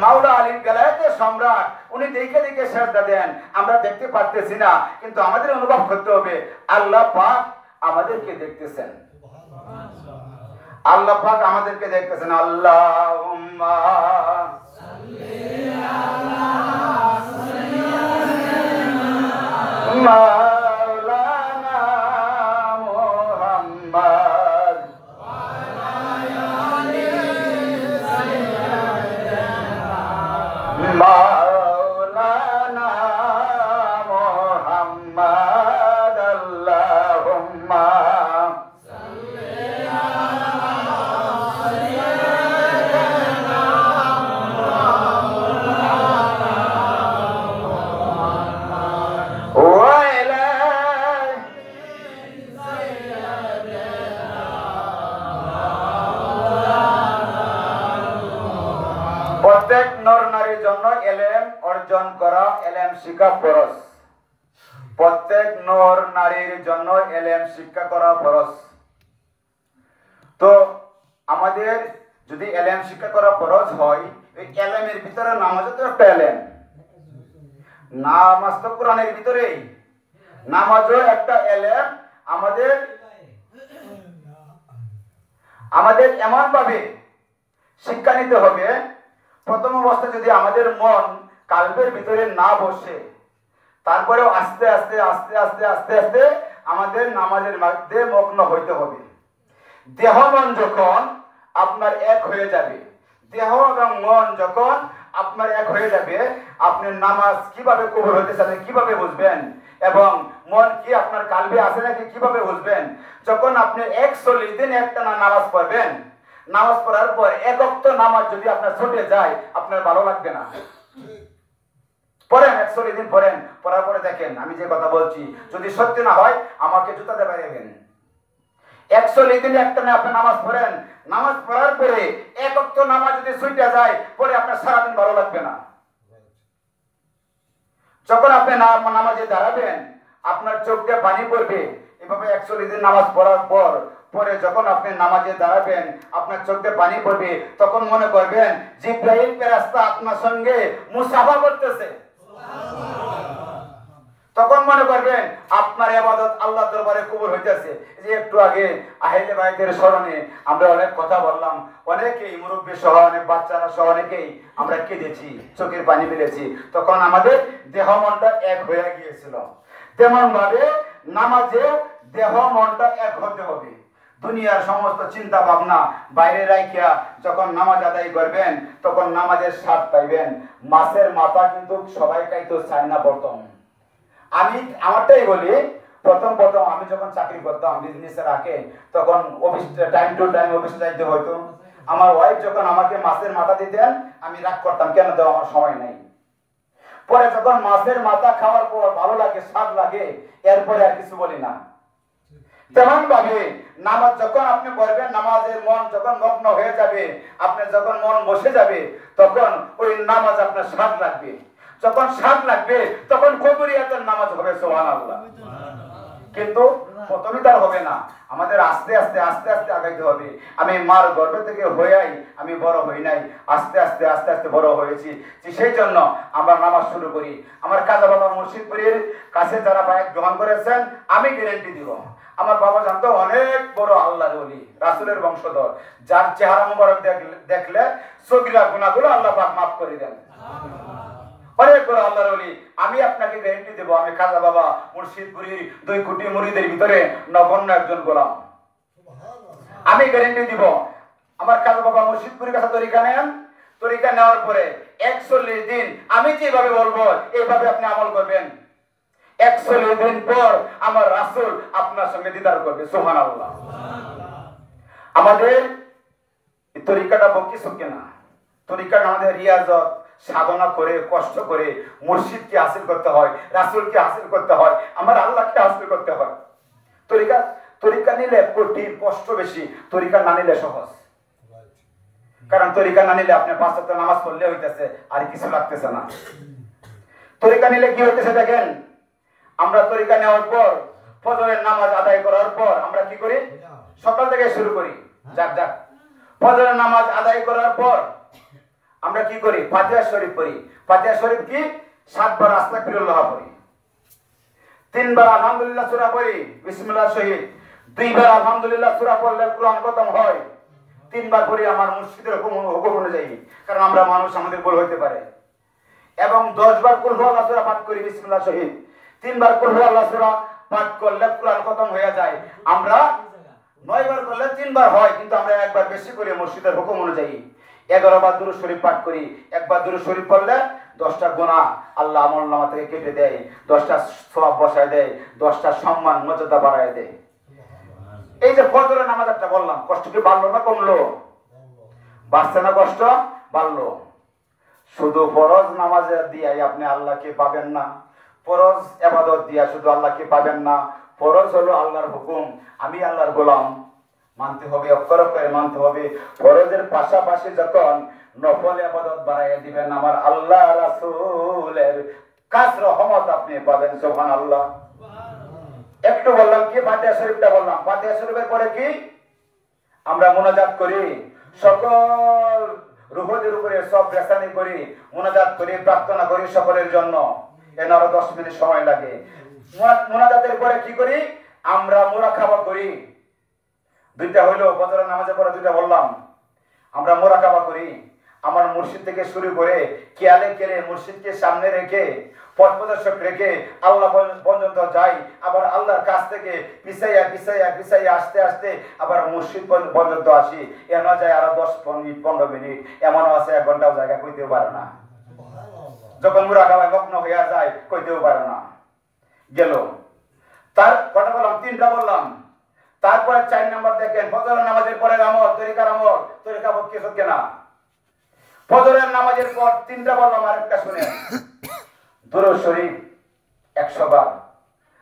মাওলা আলী বেলায়েতের সম্রাট, উনি দেখে দেখে সিজদা দেন, আমরা দেখতে পারতেছি না, কিন্তু আমাদের অনুভব করতে হবে আল্লাহ পাক আমাদেরকে দেখতেছেন। আল্লাহ পাক আমাদেরকে দেখতেছেন। আল্লাহুম্মা সাল্লি আলা মাওলানা মুহাম্মদ ওয়া আলা আলি সাইয়্যিদিনা মাওলানা মুহাম্মদ। আল্লাহুম্মা প্রত্যেক নর নারীর জন্য এলেম অর্জন করা, এলেম শিক্ষা ফরজ। প্রত্যেক নর নারীর জন্য এলেম শিক্ষা করা ফরজ। তো আমাদের যদি এলেম শিক্ষা করা ফরজ হয়, ওই এলেমের ভিতরে নামাজও তো একটা এলেম। নামাজ তো কোরআনের ভিতরেই, নামাজও একটা এলেম। আমাদের এমন ভাবে শিক্ষা নিতে হবে, প্রথম অবস্থায় যদি আমাদের মন কালবের ভিতরে না বসে, তারপরেও আস্তে আস্তে আস্তে আস্তে আস্তে আস্তে আমাদের নামাজের মধ্যে মগ্ন হইতে হবে। দেহ মন যখন আপনার এক হয়ে যাবে, দেহ এবং মন যখন আপনার এক হয়ে যাবে, আপনি নামাজ কিভাবে কবুল হইতেছে আপনি কিভাবে বুঝবেন, এবং মন কি আপনার কালবে আছে নাকি কিভাবে বুঝবেন? যখন আপনি 140 দিন একটানা নামাজ পড়বেন, নামাজ পড়ার পর এক ওয়াক্ত নামাজ যদি আপনার ছুটে যায়, আপনার ভালো লাগবে না। পড়েন, 140 দিন পড়েন, পড়ার পরে দেখেন আমি যে কথা বলছি যদি সত্যি না হয় আমাকে জুতাতে পারবেন। 140 দিন একটানা আপনি নামাজ পড়েন, নামাজ পড়ার পরে এক ওয়াক্ত নামাজ যদি ছুটে যায়, পরে আপনার সারাদিন ভালো লাগবে না। যখন আপনি নামাজে দাঁড়াবেন, আপনার চোখ দিয়ে পানি পড়বে। এভাবে 140 দিন নামাজ পড়ার পর পরে যখন আপনি নামাজে দাঁড়াবেন, আপনার চোখ দিয়ে পানি পড়বে, তখন মনে করবেন জিবরাইল ফেরেশতা আপনার সঙ্গে মুসাফা করতেছে। তখন মনে করবেন আপনার ইবাদত আল্লাহর দরবারে কবুল হইতেছে। যে একটু আগে আহলে বাইতের স্মরণে আমরা অনেক কথা বললাম, অনেকেই মুরব্বী সহ অনেক বাচ্চারা সহ অনেকেই আমরা কেঁদেছি, চোখের পানি ফেলেছি। তখন আমাদের দেহ মনটা এক হয়ে গিয়েছিল। তেমন ভাবে নামাজে দেহ মনটা এক হতে হবে। দুনিয়ার সমস্ত চিন্তা ভাবনা বাইরে রাখিয়া যখন নামাজ আদায় করবেন, তখন নামাজের স্বাদ পাইবেন। মাছের মাথা কিন্তু সবাই খাইতে চায় না। প্রথম আমি আমারটাই বলি, প্রথম আমি যখন চাকরি করতাম বিজনেসের আগে, তখন অফিস টাইম টু টাইম অফিসে যাইতে হইতো। আমার ওয়াইফ যখন আমাকে মাছের মাথা দিতেন, আমি রাগ করতাম, কেন দেওয়া, আমার সময় নাই। পরে যখন মাছের মাথা খাওয়ার পর ভালো লাগে, স্বাদ লাগে, এরপরে আর কিছু বলি না। তেমন ভাবে নামাজ যখন আপনি পড়বেন, নামাজের মন যখন মগ্ন হয়ে যাবে, আপনার যখন মন বসে যাবে, তখন ওই নামাজ আপনার স্বাদ লাগবে। যখন স্বাদ লাগবে, তখন কবরিয়াতের নামাজ হবে। সুবহানাল্লাহ। কিন্তু প্রথমে তার হবে না, আমাদের আস্তে আস্তে আস্তে আস্তে আগাইতে হবে। আমি মার গর্ভ থেকে হইয়াই আমি বড় হই নাই, আস্তে আস্তে আস্তে আস্তে বড় হয়েছি। সেই জন্য আমরা নামাজ শুরু করি। আমার কাজা বাবা মুর্শিদপুরের কাছে যারা বায়াত গ্রহণ করেছেন, আমি গ্যারান্টি দিব, আমার বাবা জানতো অনেক বড় আল্লাহর ওলি, রাসূলের বংশধর, যার চেহারা মুবারক দেখলে সগীরা গুনাহগুলো আল্লাহ পাক মাফ করে দেন। অনেক বড় আল্লাহর ওলি। আমি আপনাকে গ্যারান্টি দেব, আমি খাজা বাবা মুর্শিদপুরীর 2 কোটি মুরিদের ভিতরে নগণ্য একজন গোলাম। আমি গ্যারান্টি দিব, আমার খাজা বাবা মুর্শিদপুরীর কাছে তরিকা নেন, তরিকা নেওয়ার পরে 140 দিন আমি যেভাবে বলবো এইভাবে আপনি আমল করবেন। 140 দিন পর আমার রাসূল আপনার সঙ্গে দিদার করবে। সুবহানাল্লাহ। আমাদের এই তরিকাটা বকি সকে না, তরিকাটা আমাদের রিয়াজত, সাধনা করে কষ্ট করে মুর্শিদকে হাসিল করতে হয়, রাসূলকে হাসিল করতে হয়, আমার আল্লাহকে হাসিল করতে হয়। তরিকা নিলে কঠিন, কষ্ট বেশি, তরিকা না নিলে সহজ। কারণ তরিকা না নিলে আপনি 5 ওয়াক্ত নামাজ পড়লে হইতেছে, আর কিছু লাগতেছে না। তরিকা নিলে কি হইতেছে দেখেন, আমরা তরিকা নেওয়ার পর ফজরের নামাজ আদায় করার পর আমরা কি করি, সকাল থেকে শুরু করি, যাক ফজরের নামাজ আদায় করার পর আমরা কি করি, ফাতিহা শরীফ পড়ি। ফাতিহা শরীফ কি 7 বার আস্তাগফিরুল্লাহ পড়ি, 3 বার আলহামদুলিল্লাহ সূরা পড়ি বিসমিল্লাহ শহীদ, 2 বার আলহামদুলিল্লাহ সূরা পড়লে কুরআন খতম হয়, 3 বার পড়ি আমার মুর্শিদের হুকুম অনুযায়ী, কারণ আমরা মানুষ, আমাদের ভুল হইতে পারে। এবং 10 বার কুল হুয়াল্লাহ সূরা পাঠ করি বিসমিল্লাহ শহীদ, 3 বার কুল হুয়াল্লাহ সূরা পাঠ করলে কুরআন খতম হয়ে যায়। আমরা 9 বার করলে 3 বার হয়, কিন্তু আমরা একবার বেশি করি মুর্শিদের হুকুম অনুযায়ী। 11 বার দুরূদ শরীফ পাঠ করি। একবার দুরূদ শরীফ পড়লে 10টা গুনাহ আল্লাহ আমলনামা থেকে কেটে দেয়, 10টা সওয়াব বসায় দেয়, 10টা সম্মান মর্যাদা বাড়ায় দেয়। এই যে ফজরের নামাজ একটা বললাম, কষ্ট কি বাড়লো না কমলো? বাড়ছে না কষ্ট? বাড়লো। শুধু ফরজ নামাজ দিয়ে আপনি আল্লাহকে পাবেন না, ফরজ ইবাদত দিয়া শুধু আল্লাহকে পাবেন না। ফরজ হলো আল্লাহর হুকুম, আমি আল্লাহর গোলাম, মানতে হবে, অক্ষর অক্ষরে মানতে হবে। ফরজের পাশাপাশি যখন নফল ইবাদত বাড়াইয়া দিবেন, আমার আল্লাহ রাসূলের কাছ রহমত আপনি পাবেন। সুবহানাল্লাহ। একটু বললাম কি, ফাতিহা শরীফটা বললাম, ফাতিহা শরীফের পরে কি আমরা মুনাজাত করি, সকল রুহদের উপরে সব রেসানি করি, মুনাজাত করি, প্রার্থনা করি সকলের জন্য। এর আরো 10 মিনিট সময় লাগে। মুনাজাতের পরে কি করি? আমরা মুরাকাবা করি। দুইটা হইলো, ফজরের নামাজের পরে দুইটা বললাম। আমরা মুরাকাবা করি। আমার মুর্শিদ থেকে শুরু করে খেয়ালে খেলে মুর্শিদকে সামনে রেখে পথ প্রদর্শক রেখে আল্লাহ পর্যন্ত যাই, আবার আল্লাহর কাছ থেকে পিছাইয়া পিছাইয়া পিছাইয়া আস্তে আস্তে আবার মুর্শিদ পর্যন্ত আসি। এমন যায় আরো 10 মিনিট 15 মিনিট, এমনও আছে 1 ঘন্টাও জায়গা কইতেও পারে না। যখন মুরাকাবায় মগ্ন হইয়া যায় কইতেও পারে না। গেল তার কটা বললাম? 3টা বললাম। তারপরে 4 নাম্বার দেখেন, ফজরের নামাজের পরে আমল, তরিকার আমল। তরিকা পক্ষে সত্যি না। ফজরের নামাজের পর 3টা বললাম, আরেকটা শুনেন। দুরূদ শরীফ 100 বার,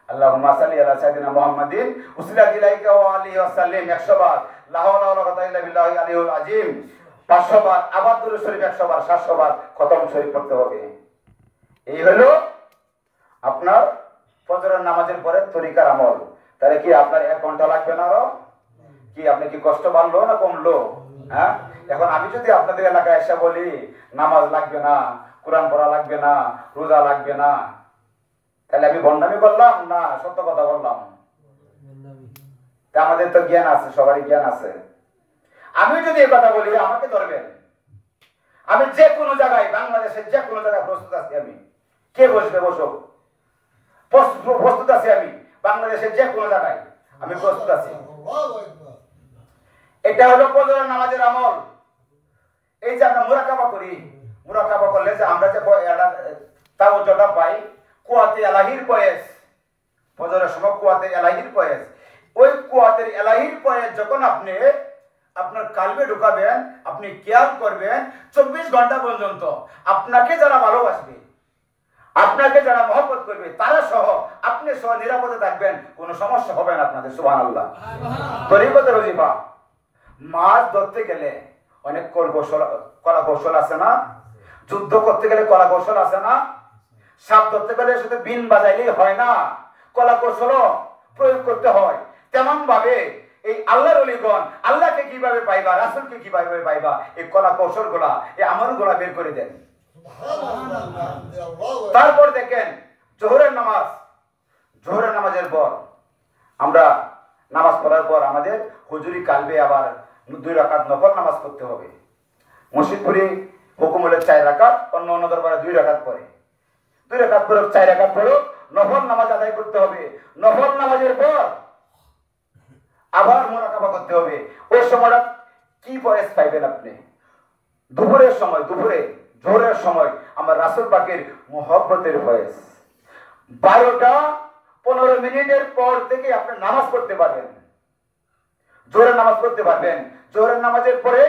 আল্লাহুম্মা সাল্লি আলা সাইয়্যিদিনা মুহাম্মাদিন উসিলাত ইলাইকা ওয়া আলিহি ওয়া সাল্লিম 100 বার, লা হাওলা ওয়া লা কুওয়াতা ইল্লা বিল্লাহিল আলিয়্যিল আযীম 500 বার, আবার দুরূদ শরীফ 100 বার, 700 বার খতম শরীফ পড়তে হবে। এই হলো আপনার ফজরের নামাজের পরে তরিকার আমল। তাহলে কি আপনার 1 ঘন্টা লাগবে না? আরো কি আপনি কি কষ্ট বাড়লো না কমলো? হ্যাঁ, এখন আমি যদি আপনাদের এলাকায় এসে বলি নামাজ লাগবে না, কোরআন পড়া লাগবে না, রোজা লাগবে না, তাহলে আমি ভণ্ডামি করলাম না সত্য কথা বললাম? আমাদের তো জ্ঞান আছে, সবারই জ্ঞান আছে। আমি যদি এই কথা বলি আমাকে ধরবেন। আমি যে কোনো জায়গায়, বাংলাদেশের যে কোনো জায়গায় প্রস্তুত আছি। আমি কে বসবে বসো, প্রস্তুত আছি। আমি বাংলাদেশের যে কোনো জায়গায় আমি প্রস্তুত আছি। এটা হলো ফজরের নামাজের আমল। এই যে আমরা মুরাকাবা করি, মুরাকাবা করলে যে আমরা যে তাওজ্জুদটা পাই, কুওয়াতে ইলাহির পয়েস, ফজরের সময় কুওয়াতে ইলাহির পয়েস, ওই কুওয়াতে ইলাহির পয়েস যখন আপনি আপনার কালবে ঢুকাবেন, আপনি খেয়াল করবেন 24 ঘন্টা পর্যন্ত আপনাকে যারা ভালোবাসবে, আপনাকে যারা মহব্বত করবে, তারা সহ আপনি সহ নিরাপদে থাকবেন, কোনো সমস্যা হবে না আপনাদের। সুবহানাল্লাহ। তরিকতের ওজিফা। মাছ ধরতে গেলে অনেক কলা কৌশল আছে না? যুদ্ধ করতে গেলে কলা কৌশল আছে না? সাপ ধরতে গেলে শুধু বিন বাজাইলেই হয় না, কলা কৌশল প্রয়োগ করতে হয়। তেমন ভাবে এই আল্লাহর ওলিগণ আল্লাহকে কিভাবে পাইবা, রাসূলকে কিভাবে পাইবা, এই কলা কৌশল গুলা, এই আমলগুলা বের করে দেন। তারপর দেখেন জোহরের নামাজ। জোহরের নামাজের পর আমরা নামাজ পড়ার পর আমাদের হুজুরি কালবে আবার 2 রাকাত নফল নামাজ পড়তে হবে। মসজিদপুরে হুকুম হলে 4 রাকাত, অন্য দরবারে 2 রাকাত পড়ে। 2 রাকাত পড়ে 4 রাকাত পড়ে নফল নামাজ আদায় করতে হবে। নফল নামাজের পর আবার মুরাকাবা করতে হবে। ওই সময়টা কি বয়স পাইবেন আপনি? দুপুরের সময়, দুপুরে জোহরের সময় আমার রাসূল পাকের মুহাব্বতের বয়স। 12টা 15 মিনিটের পর থেকে আপনি নামাজ পড়তে পারবেন, জোহরের নামাজ পড়তে পারবেন। জোহরের নামাজের পরে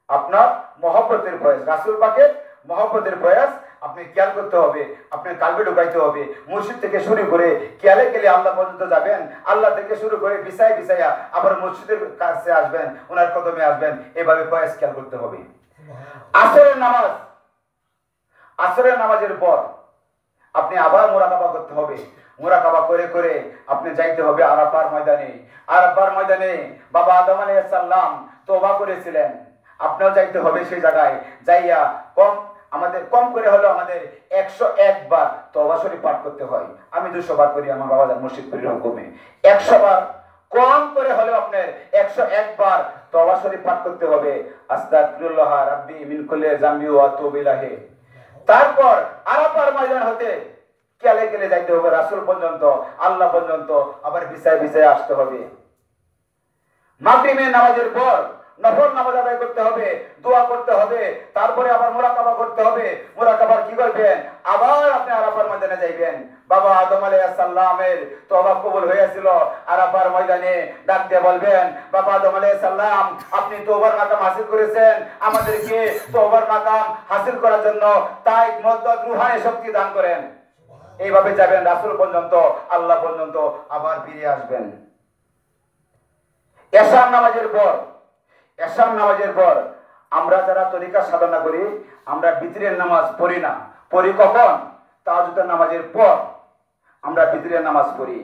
আপনার মহব্বতের বয়স, রাসূল পাকের মহব্বতের বয়স আপনি খেয়াল করতে হবে, আপনি কালবে ঢুকাইতে হবে। মসজিদ থেকে শুরু করে খেয়ালে খেলে আল্লাহ পর্যন্ত যাবেন, আল্লাহ থেকে শুরু করে বিছায় বিছাইয়া আবার মসজিদের কাছে আসবেন, ওনার কদমে আসবেন, এভাবে বয়স খেয়াল করতে হবে। আসরের নামাজ, আসরের নামাজের পর আপনি আবার মুরাকাবা করতে হবে। মুরাকাবা করে করে আপনি যাইতে হবে আরাফার ময়দানে। আরাফার ময়দানে বাবা আদম আলাইহিস সালাম তওবা করেছিলেন, আপনাও যাইতে হবে সেই জায়গায়। যাইয়া কম করে হলো আমাদের 101 বার তওবা শরীফ পাঠ করতে হয়। আমি 200 বার করি আমার বাবাজান মসজিদপুরের হুকুমে। 100 বার কম করে হলো আপনার 101 বার তওবা শরীফ পাঠ করতে হবে। আস্তাগফিরুল্লাহ রাব্বি মিন কুল্লি যামবি ওয়া আতুবু ইলাইহি। তারপর আরাফার ময়দান হতে খেয়ালে খেলে যাইতে হবে রাসূল পর্যন্ত, আল্লাহ পর্যন্ত, আবার বিছায় বিছায় আসতে হবে। মাগরিবের নামাজের পর নফল নামাজ আদায় করতে হবে, দোয়া করতে হবে, তারপরে আবার মুরাকাবা করতে হবে। মুরাকাবার কি করবেন? আবার আপনি আরাফার ময়দানে যাইবেন। বাবা আদম আলাইহিস সালামের তওবা কবুল হয়েছিল, আরাফার ময়দানে ডাক দিয়ে বলবেন, বাবা আদম আলাইহিস সালাম আপনি তওবার মাকাম হাসিল করেছেন, আমাদেরকে তওবার মাকাম হাসিল করার জন্য তাই মদদ রুহানি শক্তি দান করেন। এইভাবে যাবেন রাসূল পর্যন্ত, আল্লাহ পর্যন্ত, আবার ফিরে আসবেন। এশার নামাজের পর, এশার নামাজের পর আমরা যারা তরিকা সাধনা করি আমরা বিতরের নামাজ পড়ি না। পড়ি কখন? তাহাজ্জুদের নামাজের পর আমরা বিতরের নামাজ পড়ি।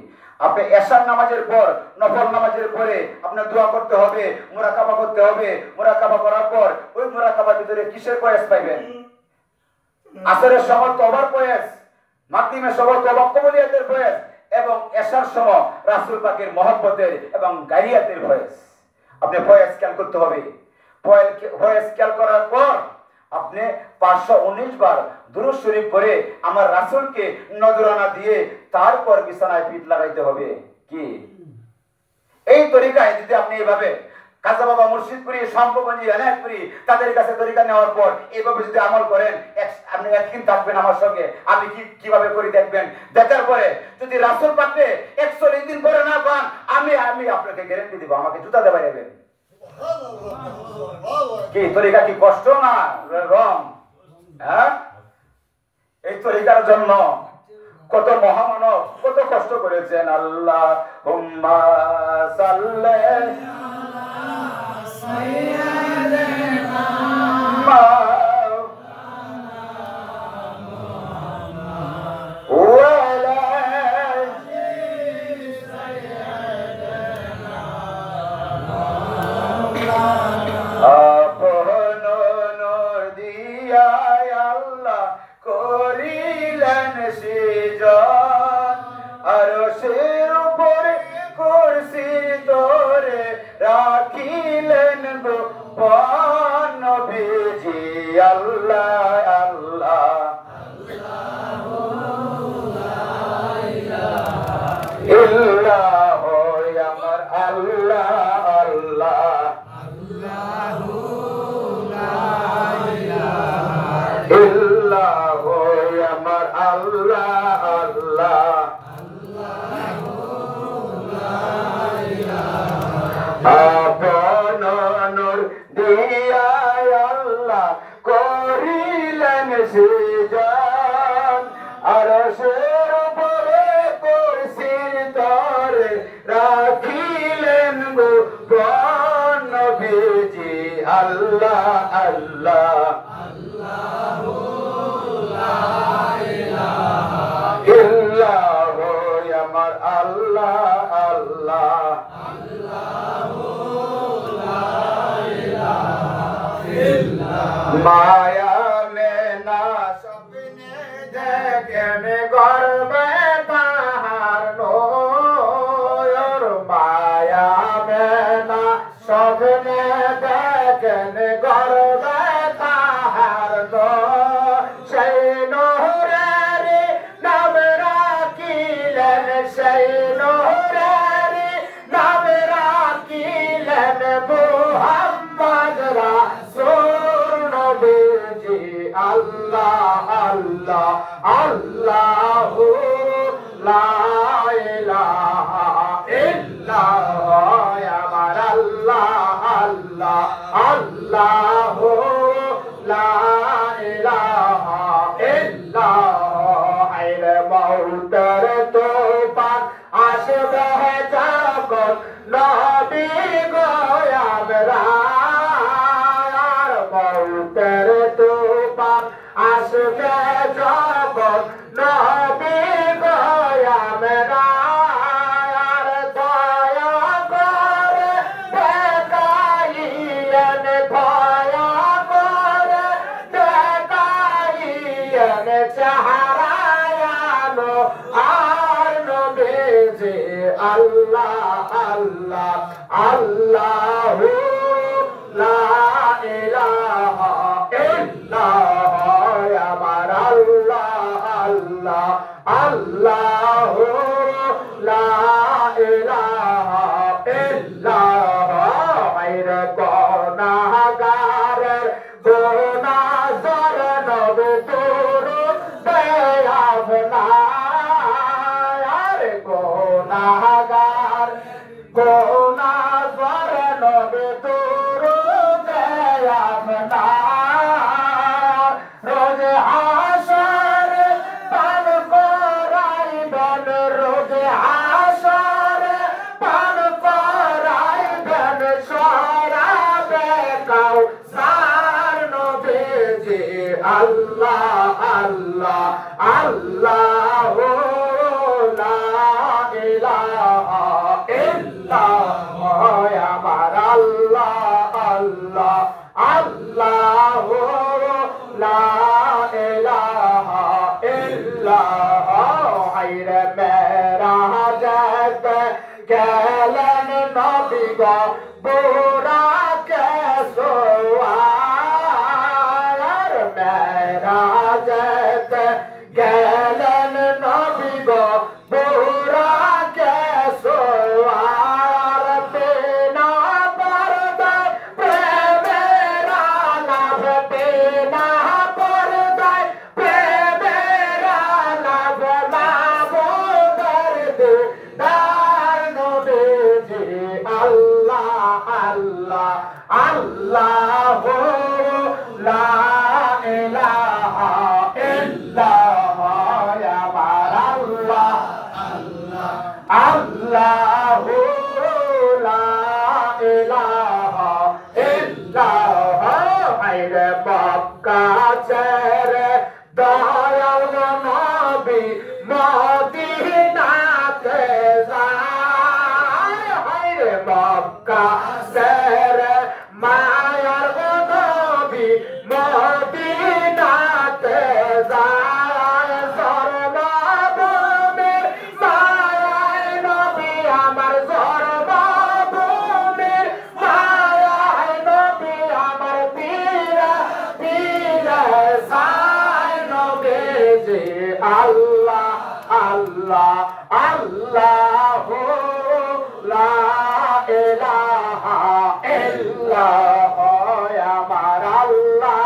আপনি এশার নামাজের পর নফল নামাজের পরে আপনার দোয়া করতে হবে, মুরাকাবা করতে হবে। মুরাকাবা করার পর ওই মুরাকাবার ভিতরে কিসের ফয়েজ পাইবেন? আসরের সময় তওবার ফয়েজ, মাগরিবের সময় তওবা কবুলিয়াতের ফয়েজ এবং এশার সময় রাসূল পাকের মহব্বতের এবং গায়রিয়াতের ফয়েজ। আপনি ফয়েজ খেয়াল করতে হবে। ফয়েজ খেয়াল করার পর আপনি 519 বার দুরূদ শরীফ পড়ে আমার রাসূলকে নজরানা দিয়ে তারপর বিছানায় পিঠ লাগাইতে হবে। কি এই তরিকায় যদি আপনি এইভাবে কাজা বাবা মুর্শিদপুরি, শঙ্করগঞ্জি, এনায়তপুরি তাদের কাছে তরিকা নেওয়ার পর এইভাবে যদি আমল করেন, আপনি একদিন থাকবেন আমার সঙ্গে, আমি কিভাবে করি দেখবেন। দেখার পরে যদি রাসূল পাককে 140 দিন পরে না পান, আমি আপনাকে গ্যারান্টি দিব আমাকে জুতা দেওয়া যাবেন। কি তরিকা কি কষ্ট না রং? হ্যাঁ, এই তরিকার জন্য কত মহামানব কত কষ্ট করেছেন। আল্লাহুম্মা সাল্লি আলা সাইয়্যিদিনা माया में ना सपने देखने घर में बाहर लो, और माया में ना सपने देखने घर में बाहर लो, शैनो रे नवरा किलन, शैनो रे नवरा किलन मुहम्मद रसूल अल्लाह अल्लाह अल्लाह ला इलाहा इल्लल्लाह अमर अल्लाह अल्लाह अल्लाह ला इलाहा इल्लल्लाह ऐ मौतर तूफान आशिक़ है जगत नबी गोया मेरा मौतर तूफान आशिक़ जगत नबी गोया मेरा दया कर बेकायन दया कर बेकायन चेहरायानो आर नबी अल्लाह अल्लाह अल्लाह ला इलाहा इल्लल्लाह अमर अल्लाह अल्लाह अल्लाह ला इलाहा इल्लल्लाह गैर गुनाहगार गुनाहगार नबी दुरूद बेअफ़ना यार गुनाहगार गुनाहगार नबी दुरूद बेअफ़ना रोज़ हाशर पन कोराई बन रोज़ हाशर पन कोराई बन शोरा बेकाऊ सार नबी जी अल्लाह अल्लाह अल्लाह ला इलाहा মক্কা ছেড়ে দয়াল নবী মদিনাতে যায় হায়রে মক্কা ছেড়ে মায়ার নবী মদিনাতে যায় জন্মভূমির মায়ায় নবী আমার জন্মভূমির মায়ায় নবী আমার পীরে পীরে সাই নবীজি আল্লাহ আল্লাহ আল্লাহু লা ইলাহা ইল্লাল্লাহ আমার আল্লাহ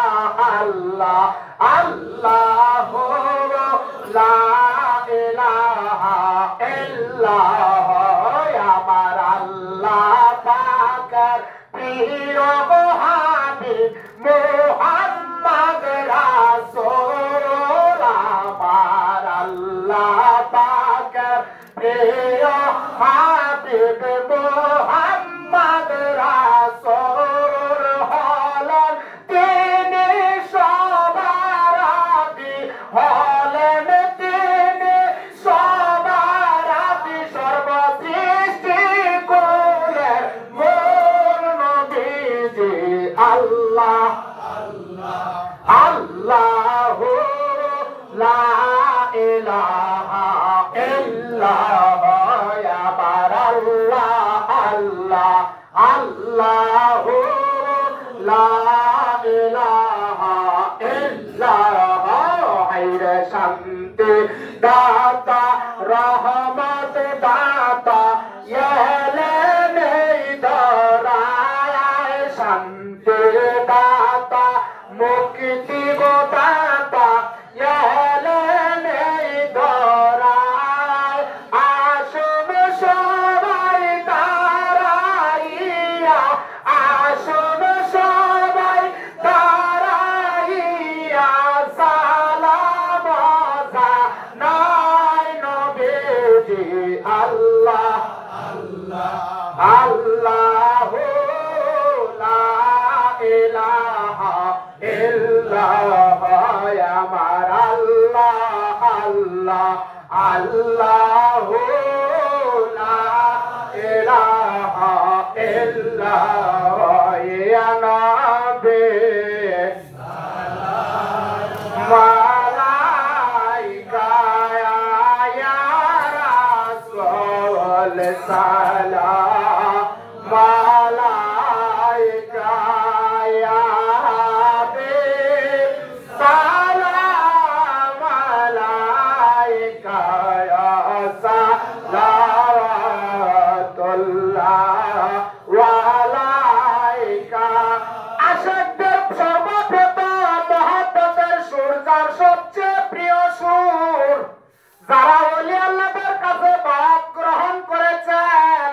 আল্লাহ আল্লাহু লা ইলাহা ইল্লাল্লাহ আমার আল্লাহ পাকের প্রিয় হাবিব মুহাম্মদ রাসূল আমার আল্লাহ পাকের প্রিয় হাবিব মুহাম্মদ রাসূল হলেন তিনি সবার আদি হলেন তিনি সবার আদি সর্বসৃষ্টি কুলের মূল নবীজি আল্লাহ আল্লাহু লা ইলাহা ইল্লাল্লাহ আমার আল্লাহ আল্লাহ আল্লাহু লা ইলাহা ইল্লাল্লাহ হায়রে শান্তি দাতা রহমত দাতা এলেন এই ধরায় শান্তি দাতা মুক্তি দাতা এলেন এই ধরায় আসুন সবাই দাঁড়াইয়া আসুন সবাই দাঁড়াইয়া সালাম জানাই নবীজি আল্লাহ আল্লাহু লা ইলাহা ইল্লাল্লাহ আমার আল্লাহ আল্লাহ আল্লাহু লা ইলাহা ইল্লাল্লাহ ইয়া নবী মালাইকা ইয়া রাসূল সালাম মালাইকা ইয়া হাবিব সালাম মালাইকা ইয়া সালাওয়াতুল্লাহ ওয়ালাইকা আশাকদের সর্বপ্রথম মহব্বতের সুর যার সবচেয়ে প্রিয় সুর যারা ওলি আল্লাহর কাছে ভাব গ্রহণ করেছেন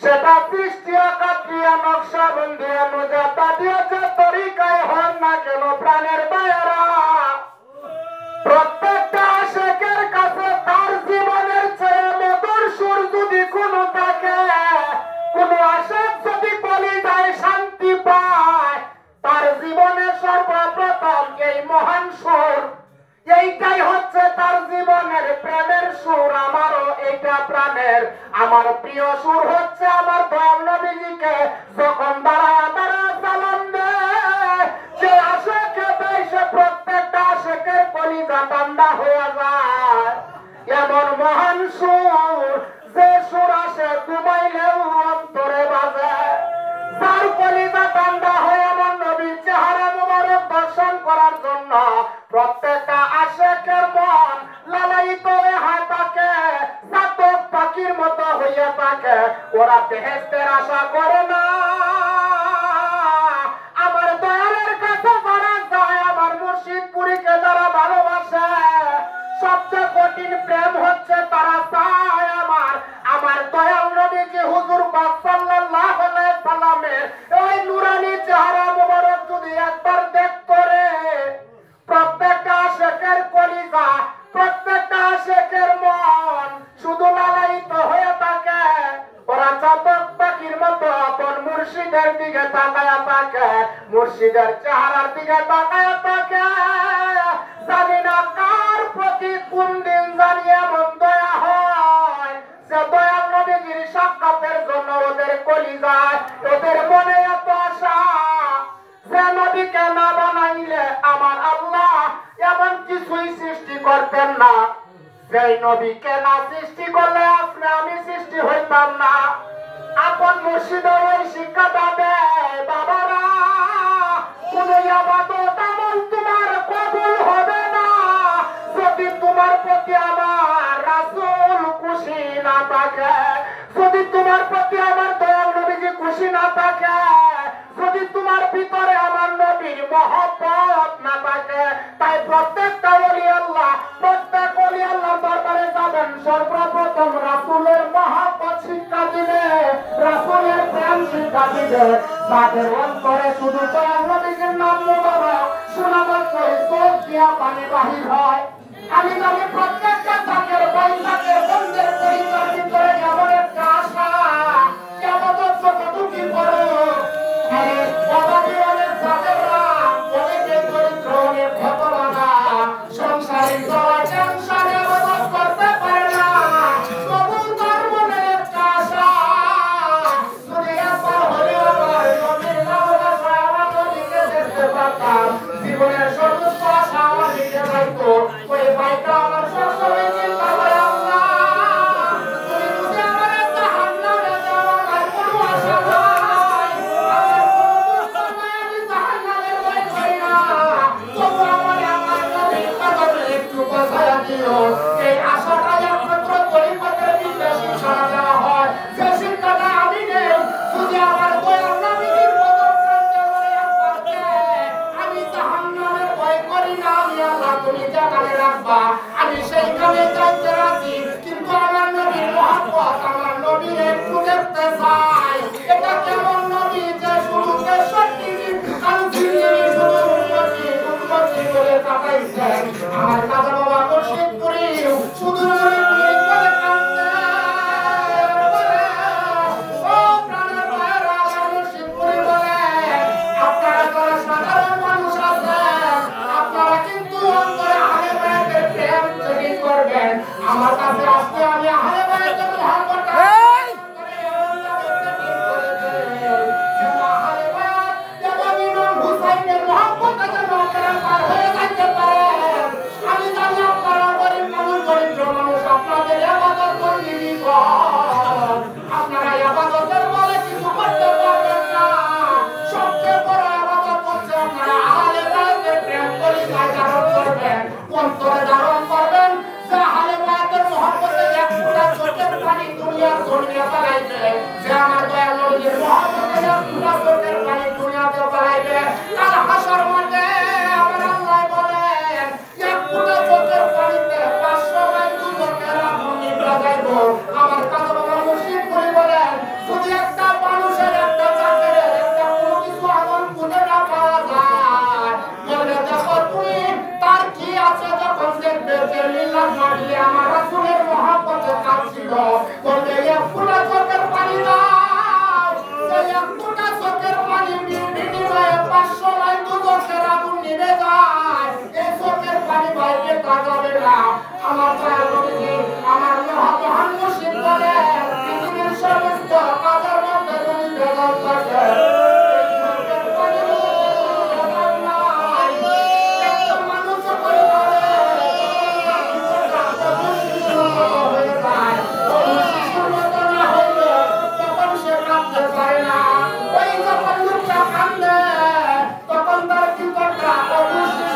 সেটা পৃষ্ঠীয় কাটিয়া নকশাবন্দিয়া মুজাতা দিয়ে যে তরিকায় হন না কেন প্রাণের বায়ারা প্রত্যেকটা আশিকের কাছে তার জীবনের চেয়ে মধুর সুর যদি কোনো থাকে কোনো আশিক যদি কলিজায় শান্তি পায় তার জীবনে সর্বপ্রথম এই মহান সুর এইটাই হচ্ছে তার জীবনের প্রেমের সুর আমারও এইটা প্রাণের আমার প্রিয় সুর হচ্ছে আমার দয়াল নবীজিকে যখন দাঁড়ায় দাঁড়ায় সালাম দেয় যে আশিকে দেয় সে প্রত্যেকটা আশিকের কলিজা ঠান্ডা হয়ে যায় এমন মহান সুর যে সুর আসে ঘুমাইলেও অন্তরে বাজে যার কলিজা ঠান্ডা হয়ে আমার নবীর চেহারা মুবারক দর্শন করার জন্য প্রত্যেকটা আশিকের মন লালায়িত হয়ে থাকে জাতক পাখির মতো হইয়া থাকে ওরা বেহেশতের আশা করে না আমার দয়ালের কাছে যারা যায় আমার মুর্শিদ পুরীকে যারা ভালোবাসে সবচেয়ে কঠিন প্রেম হচ্ছে তারা চায় আমার দয়াল নবীজি হুজুর পাক সাল্লাল্লাহু আলাইহি সাল্লামের ওই নূরানি চেহারা মুবারক যদি একবার দেখতো রে প্রত্যেকটা আশিকের কলিজা প্রত্যেকটা আশিকের মন শুধু লালায়িত হয়ে থাকে ওরা চাতক পাখির মতো আপন নবীর চেহারার দিকে তাকায় থাকে, জানি না কার প্রতি কোন দিন জানি এমন দয়া হয় যে দয়াল নবীজির সাক্ষাতের জন্য ওদের কলিজায়, ওদের মনে এত আশা যে নবীকে না বানাইলে আমার আল্লাহ এমন কিছুই সৃষ্টি করতেন না, যেই নবীকে না সৃষ্টি করলে আপনি আমি সৃষ্টি হইতাম না। আপন মুর্শিদ ওই শিক্ষাটা দেয়, বাবারা কোন ইবাদত আমল তোমার কবুল হবে না যদি তোমার প্রতি আমার রাসূল খুশি না থাকে, যদি তোমার প্রতি আমার দয়াল নবীজি খুশি না থাকে, যদি তোমার ভিতরে আমার নবীর মহব্বত না থাকে। তাই প্রত্যেকটা ওলি আল্লাহ, প্রত্যেক ওলি আল্লাহ দরবারে যাবেন, সর্বপ্রথম রাসূলের মহব্বত শিক্ষা দিবে, রাসূলের প্রেম শিক্ষা দিবে। তাদের অন্তরে শুধু দয়াল নবীর নাম মোবারক শোনা মাত্রই চোখ দিয়া পানি বাহির হয়। আমি জানি প্রত্যেকটা তাকের বৈশাখের বন্ধের পরিচয় ভিতরে এমন একটা আশা, কেমন কতটুকু করো সংসারী করতে পারে না, তবু তার মনে একটা আশা, জীবনের সমস্ত আশা আমার দিকে যাইতো, ওই ভাইটা আমার সবসময় চিন্তা করে এই আশাটা একমাত্র তরিকতের নির্দেশে সারা দেওয়া হয়। যে শিক্ষাটা আমি নেই, যদি আমার দয়াল নবীর আমি জাহান্নামের ভয় করি না, আমি আল্লাহ তুমি জানালে রাখবা, আমি সেইখানে যাইতে রাজি, কিন্তু আমার নবীর মহব্বত, আমার নবীর একটু দেখতে চাই। এটা কেমন নবী যে শুধু 63 দিন আমি জিন্দগি শুধু উন্নতি করে কাটাইছেন। আমার কাজা বাবা মুর্শিদপুরি শুধু মুড়ি করে কাঁদতে, ও প্রাণের ভাইরা আমার মুর্শিদপুরি বলে, আপনারা যারা সাধারণ মানুষ আছেন, আপনারা কিন্তু অন্তরে আহলে বায়াতের প্রেম তৈরি করবেন। আমার কাছে আসতে আমি আহলে বায়াতের মহব্বত আপনারা ইবাদতের বলে কিছু করতে পারবেন না। সবচেয়ে বড় ইবাদত হচ্ছে আপনারা আহলে বায়াতের প্রেম কলিজায় ধারণ করবেন, অন্তরে ধারণ করবেন। যে আহলে বায়াতের মহব্বতে এক ফোঁটা চোখের পানি দুনিয়ার জমিনে ফেলাইবে, যে আমার দয়াল নবীর মহব্বতে এক ফোঁটা চোখের পানি দুনিয়াতে ফেলাইবে, কাল হাসর মাঠে আমার আল্লাহ বলেন এক ফোঁটা চোখের পানিতে 500 মাইল দুজকের আগুন নিভে যাইব। আমার কাছে বাবা মুর্শিদপুরি বলেন, যদি একটা মানুষের একটা চাকরের একটা কোনো কিছু আমল খুঁজে না পাওয়া যায়, বলে দেখো তুমি তার কি আছে, যখন দেখবে যে লিল্লাহ মাটিয়ে আমার রাসূলের মহব্বতে কাঁদছিল, বলবে এক ফোঁটা চোখের পানি দাও, সেই এক ফোঁটা চোখের পানি বিনিময়ে 500 মাইল দুজকের আগুন নিভে যায়। এই চোখের পানি বাইরে তা যাবে না। আমার দয়াল নবীজি আমার মহান মুর্শিদ বলে, পৃথিবীর সমস্ত কাজের মধ্যে যদি ভেজাল থাকে, তখন তার ভিতরটা অবশ্যই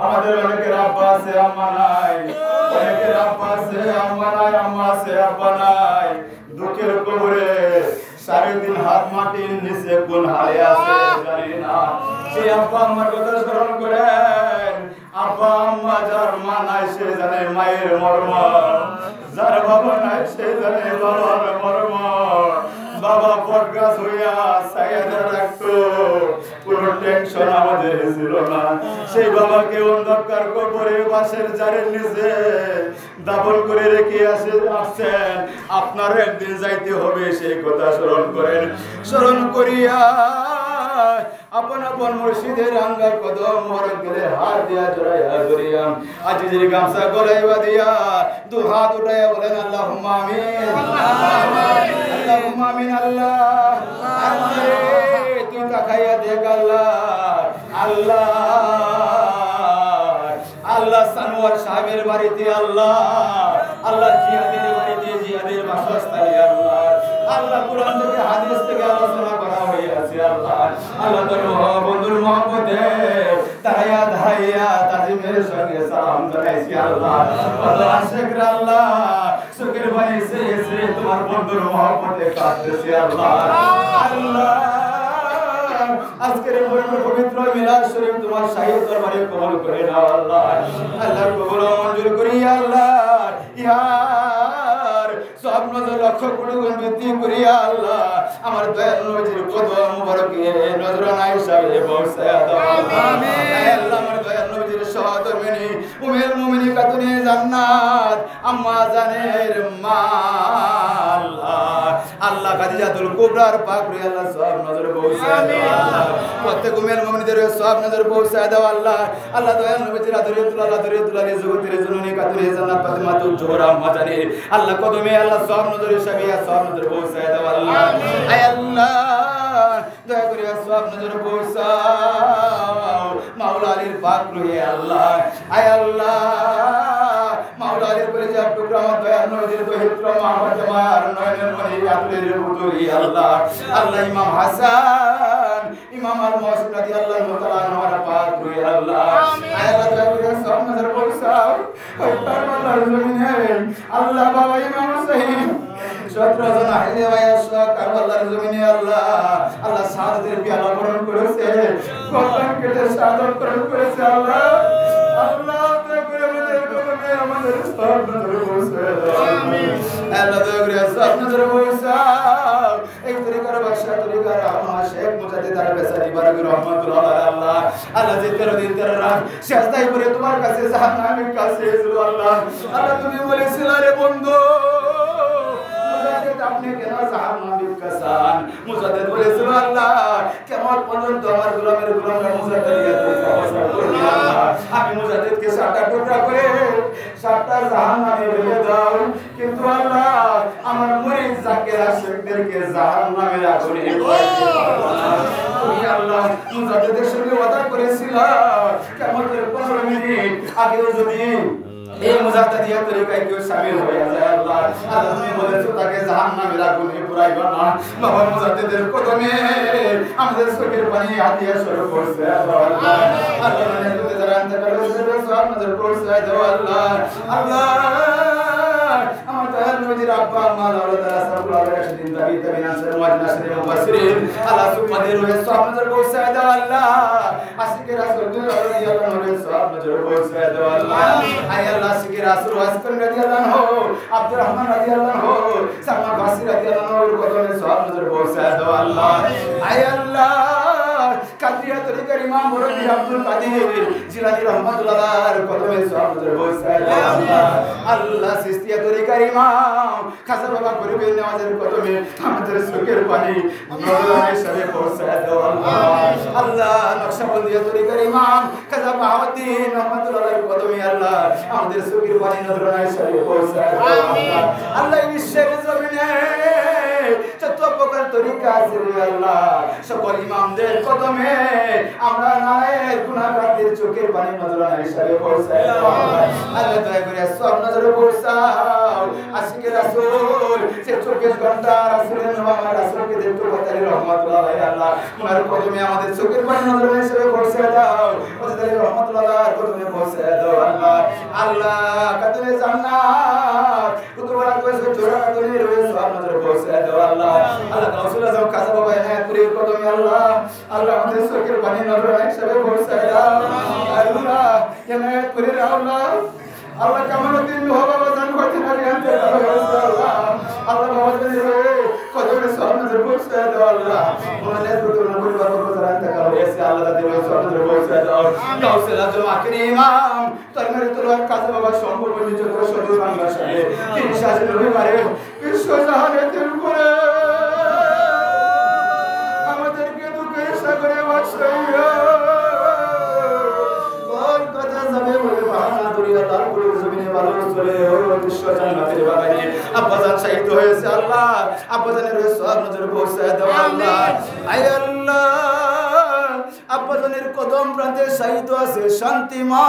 আমাদের অনেকের আব্বা আছে আম্মা নাই, অনেকের আব্বা আছে আম্মা নাই, আম্মা আছে আব্বা নাই। দুঃখের কবরে 3.5 হাত মাটির নিচে কোন হালে আছে জানি না। সেই আব্বা আম্মার কথা স্মরণ করেন। আব্বা আম্মা যার মা নাই সে জানে মায়ের মর্ম, যার বাবা নাই সে জানে বাবার মর্ম। বাবা বটগাছ হইয়া ছায়া রাখতো, কোনো টেনশন আমাদের ছিল না। সেই বাবাকে অন্ধকার কবরে বাঁশের জারের নিচে দাফন করে রেখে আসছেন। আপনার একদিন যাইতে হবে, সেই কথা স্মরণ করেন। স্মরণ করিয়া আপন আপন মুর্শিদের আঙ্গায় কদম মরক গেলে হাত দিয়া জড়াইয়া ধরিয়া আজিজের গামছা গলাইবা দিয়া 2 হাত উঠাইয়া বলেন আল্লাহুম্মা আমিন, আল্লাহুম্মা আমিন। আল্লাহ তুই তাকাইয়া দেখ আল্লাহ, আল্লাহ আল্লাহ সানোয়ার সাহেবের বাড়িতে আল্লাহ, আল্লাহ জিয়াদের বাড়িতে জিয়াদের বাসস্থানে আল্লাহ, আল্লাহ কোরআন থেকে হাদিস থেকে আলোচনা করা হইয়াছে আল্লাহ। আল্লাহ তোর বন্ধুর মহব্বতে তারাইয়া ধাইয়া তাজিমের সঙ্গে সালাম জানাইছি আল্লাহ। আল্লাহ আশিকরা আল্লাহ চোখের পানি এসে তোমার বন্ধুর মহব্বতে কাঁদতেছি আল্লাহ। আল্লাহ আজকের পবিত্র মিলাদ শরীফ তোমার শাহী দরবারে কবুল করে নাও আল্লাহ। আল্লাহ কবুল মঞ্জুর করি আল্লাহ। ইয়ার সব নজর লক্ষ কোটি গুণ বৃদ্ধি করি আল্লাহ। আমার দয়াল নবীর কদম মুবারকে নজরানা হিসাবে পৌঁছায়া দাও আমিন। আল্লাহ আমার দয়াল নবীর সহধর্মিনী উম্মুল মুমিনিন খাতুনে জান্নাত আম্মা জানের মা আল্লাহ, আল্লাহ খাদিজাতুল কুবরার পাক রে আল্লাহ সব নজর পৌঁছায়া দাও আল্লাহ। প্রত্যেক উম্মুল মুমিনদের সব নজর পৌঁছায়া দাও আল্লাহ। আল্লাহ দয়াল নবীর আদরে জগতের জননী খাতুনে জান্নাত ফাতেমাতুল জোহরা আম্মা জানের আল্লাহ কদমে আল্লাহ সব নজর হিসাবে সব নজর পৌঁছায়া দাও আল্লাহ। আয় আল্লাহ দয়া করে সব নজর পৌঁছাও মাওলা আলীর পাক রয়ে আল্লাহ। আয় আল্লাহ মাওলা আলীর পরিচয় টুকরা আমার দয়াল নবীর দহিত্র মহব্বত আমার নয়নের মনি আতরের পুতুরি আল্লাহ। আল্লাহ ইমাম হাসান ইমাম আল মুহসিন রাদিয়াল্লাহু তাআলা আমার পাক রয়ে আল্লাহ। আয় আল্লাহ দয়া করে সব নজর পৌঁছাও ওই কারবালার জমিনে আল্লাহ বাবা ইমাম হুসাইন 17 জন আহলে ওয়াইস কারবালার জমিনে আল্লাহ, আল্লাহ শাহাদাতের পেয়ালা বরণ করেছে, গর্দান কেটে শাহাদাত বরণ করেছে আল্লাহ। আল্লাহ দয়া করে আমাদের সব নজর পৌঁছাও আমিন। আল্লাহ দয়া করে সব নজর পৌঁছাও। এই তরিকার বাদশা তরিকার আমার শেখ মুজাদ্দিদ আর বেসারি বারক রহমাতুল্লাহ আল্লাহ। আল্লাহ যে 13 দিন 13 রাত সিজদায় করে তোমার কাছে জাহান্নামের কাছে এসেছিল আল্লাহ। আল্লাহ তুমি বলেছিলে রে বন্ধু আপনি কেন জাহান্নামের কাসান মুজাদ্দিদ বলেছিল আল্লাহ কিয়ামত পর্যন্ত আমার গোলামের গোলামরা মুজাদ্দিদের অবস্থা করবে আল্লাহ। আমি মুজাদ্দিদকে 7টা টুকরা করে 7টা জাহান্নামে ফেলে দাও, কিন্তু আল্লাহ আমার মুরিদ জাকির আশিকদেরকে জাহান্নামের আগুনে তুমি আল্লাহ মুজাদ্দিদের সঙ্গে ওয়াদা করেছিল কিয়ামতের 15 মিনিট আগেও যদি এই মুজাহিদিয়া তরিকায় কেউ শামিল হয়ে যায় আল্লাহ আল্লাহ তুমি বলেছো তাকে জাহান্নামের আগুনে পুরাইবা না বাবা মুজাহিদের কদমে আমাদের চোখের পানি হাতিয়া শুরু করছে আল্লাহ আল্লাহ তুমি যারা ইন্তেকাল করেছে সব নজর করছে দাও আল্লাহ আল্লাহ আমার দয়াল নবীর আব্বা আম্মা আল্লাহ সাল্লাল্লাহু আলাইহি ওয়াসাল্লাম নবী তাবিন আনসার মুহাজিরিন মুফাসসিরিন আল্লাহ সুবহানাহু ওয়া তাআলা সব নজর করছে দাও আল্লাহ আশিকের রাসূল রাদিয়াল্লাহু আনহু সব নজর করছে দাও আল্লাহ আয় আল্লাহ আশিকের রাসূল ওয়াসকান রাদিয়াল্লাহু আনহু আব্দুর রহমান রাদিয়াল্লাহু আনহু সালমান ফারসি রাদিয়াল্লাহু আনহু কদমে সব নজর করছে দাও আল্লাহ আয় আল্লাহ কাদিয়া তরিকার ইমাম মুরব্বি আব্দুল কাদের জিলানী রাহমাতুল্লাহর কদমে সব নজর করছে দাও আল্লাহ আল্লাহ সিস্তিয়া তরিকার ইমাম খাজা বাবা গরিবের নামাজের কদমে আমাদের চোখের পানি নজরে সবে পৌঁছে দাও আল্লাহ আল্লাহ নকশবন্দিয়া তরিকার ইমাম খাজা বাহাউদ্দিন রহমাতুল্লাহর কদমে আল্লাহ আমাদের চোখের পানি নজরে সবে পৌঁছে দাও আল্লাহ আল্লাহ বিশ্বের জমিনে যত প্রকার তরিকা আছে আল্লাহ সকল ইমামদের কদমে আমরা নায়ের গুনাহগারদের চোখের পানি নজরে সবে পৌঁছে দাও আল্লাহ দয়া করে সব নজরে পৌঁছাও আশিকের রাসূল সে 24 ঘন্টা রাসূলের নাম রাসূলকে দেখতে পাতালি রহমাতুল্লাহ আলাইহি আল্লাহ তোমার কদমে আমাদের চোখের পানি নজরে হিসেবে পৌঁছে দাও পাতালি রহমাতুল্লাহর কদমে পৌঁছে দাও আল্লাহ আল্লাহ কদমে জান্নাত কুতুবালা কইছে জোড়া কদমে রয়েছে সব নজরে পৌঁছে দাও আল্লাহ আল্লাহ রাসূল আজম কাজা বাবা এনায়েতপুরের কদমে আল্লাহ আল্লাহ আমাদের চোখের পানি নজরে হিসেবে পৌঁছে দাও আল্লাহ এনায়েতপুরের আল্লাহ আল্লাহ কামালউদ্দিন বাবা জান করতে পারি আল্লাহ আল্লাহ বাবা জান কদমে সব নজর পৌঁছে দাও আল্লাহ ওনাদের প্রতি পরিবার বর্গরা ইন্তেকাল হয়েছে আল্লাহ তাদের সব নজর পৌঁছে দাও কাউসেল আজম আখেরি ইমাম তরমারে তোলার কাজে বাবা সম্পূর্ণ নিজের সদর বাংলার সাথে তিনি শাসন রবিবারে বিশ্ব জাহানের দিন করে আমাদেরকে দুঃখের সাগরে ভাসাইয়া কোন কথা যাবে বলে বাহানা দরিয়া তার পুরো জমিনে ভালো চলে ওই বিশ্ব জান্নাতের বাগানে আব্বাজান শহীদ হয়েছে আল্লাহ আব্বাজানের সব নজর পৌঁছে দাও আল্লাহ আয় আল্লাহ আব্বাজানের কদম প্রান্তে শহীদ আছে শান্তিমা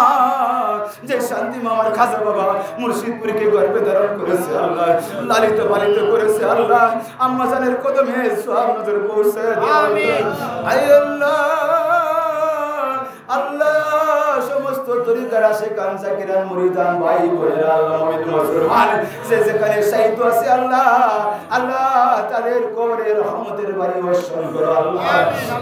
যে শান্তিমা আমার খাজা বাবা মুর্শিদপুরকে গর্ভে ধারণ করেছে আল্লাহ লালিত পালিত করেছে আল্লাহ আম্মাজানের কদমে সব নজর পৌঁছে দাও আমিন আয় আল্লাহ আল্লাহ সমস্ত তরিকার আশিকান জাকিরান মুরিদান ভাই বোনেরা আল্লাহ মুমিন মুসলমান যে যেখানে শহীদ আছে আল্লাহ আল্লাহ তাদের কবরে রহমতের বাড়ি বর্ষণ করো আল্লাহ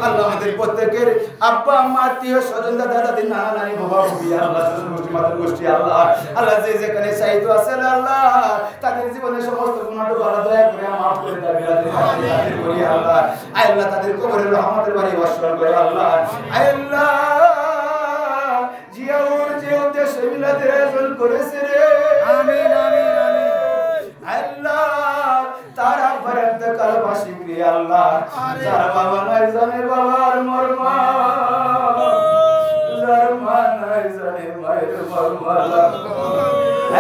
আল্লাহ আমাদের প্রত্যেকের আব্বা আম্মা আত্মীয় স্বজন দাদা দাদি নানা নানি বাবা বুবি আল্লাহ গোষ্ঠী মাতার গোষ্ঠী আল্লাহ আল্লাহ যে যেখানে শহীদ আছে আল্লাহ তাদের জীবনের সমস্ত গুনাহগুলো আল্লাহ দয়া করে মাফ করে দাও তাদের করি আল্লাহ আয় আল্লাহ তাদের কবরে রহমতের বাড়ি বর্ষণ করো আল্লাহ আয় আল্লাহ জিয়াউর যে উদ্দেশ্যে মিলাদের আয়োজন করেছে রে আমিন আমিন আমিন আল্লাহ তারা পরন্ত কালবাসী রে আল্লাহ যার বাবা নাই জানে বাবার মর্মা যার মা নাই জানে মায়ের মর্মা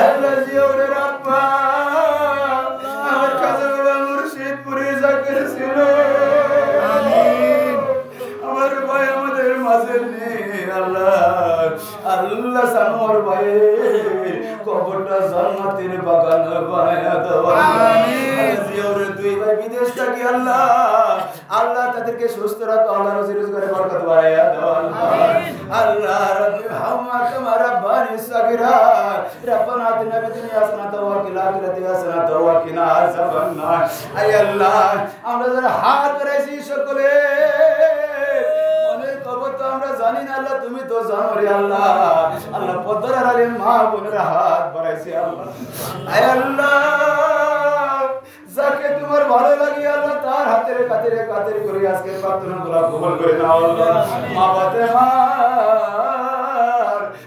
আল্লাহ জিয়াউরের আব্বা আমার কাছে বাবা মুর্শিদপুরে জাকির ছিল আমিন আমার ভাই আমাদের মাঝে নেই আল্লাহ আল্লাহ সানোয়ার ভাই কবরটা জান্নাতের বাগান বানায়া দাও আমিন জিয়াউরের দুই ভাই বিদেশ থেকে আল্লাহ আল্লাহ তাদেরকে সুস্থ রাখো আল্লাহ রুজি রোজগারে বরকত বাড়ায়া দাও আমিন আল্লাহ রাব্বি হাওমা তোমারা বানি সাগিরা রব্বানা আতিনা ফিদ দুনিয়া হাসানাতাও ওয়া ফিল আখিরাতি হাসানাতাও ওয়া কিনা আযাবান নার আয় আল্লাহ আমরা যারা হাত ধরেছি সকলে আমরা জানি না আল্লাহ তুমি তো জানো রে আল্লাহ আল্লাহ পদ্মার আলীর মা বোনেরা হাত বাড়াইছে আল্লাহ আয় আল্লাহ যাকে তোমার ভালো লাগে আল্লাহ তার হাতের কাতের করে আজকের প্রার্থনাগুলো কবুল করে নাও আল্লাহ মা ফাতেমা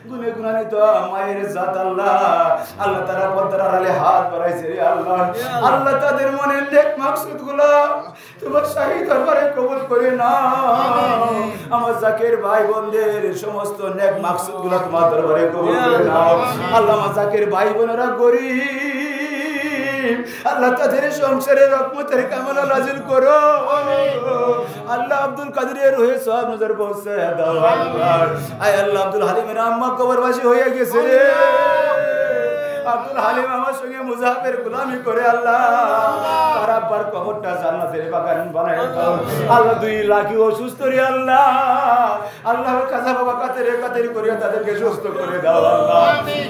গুনে গুনানিত মায়ের জাত আল্লাহ আল্লাহ তারা পদ্মার আড়ালে হাত বাড়াইছে রে আল্লাহ আল্লাহ তাদের মনের নেক মাকসুদগুলো তোমার শাহী দরবারে কবুল করে নাও আমার জাকির ভাই বোনদের সমস্ত নেক মাকসুদগুলো তোমার দরবারে কবুল করে নাও আল্লাহ আমার জাকির ভাই বোনেরা গরিব আল্লাহ তাদের সংসারে রহমতের কামনা নাযিল করো আল্লাহ আব্দুল কাদেরের রূহে সব নজর পৌঁছে দাও আল্লাহ আয় আল্লাহ আব্দুল হালিমের আম্মা কবরবাসী হয়ে গেছে রে আব্দুল হালিম আমার সঙ্গে মুজাফের গোলামি করে আল্লাহ তার আব্বার কবরটা জান্নাতের বাগান বানায় দাও আল্লাহ। 2 লাখি অসুস্থ রে আল্লাহ, আল্লাহ কাজা বাবা কাতের করে তাদেরকে সুস্থ করে দাও আল্লাহ।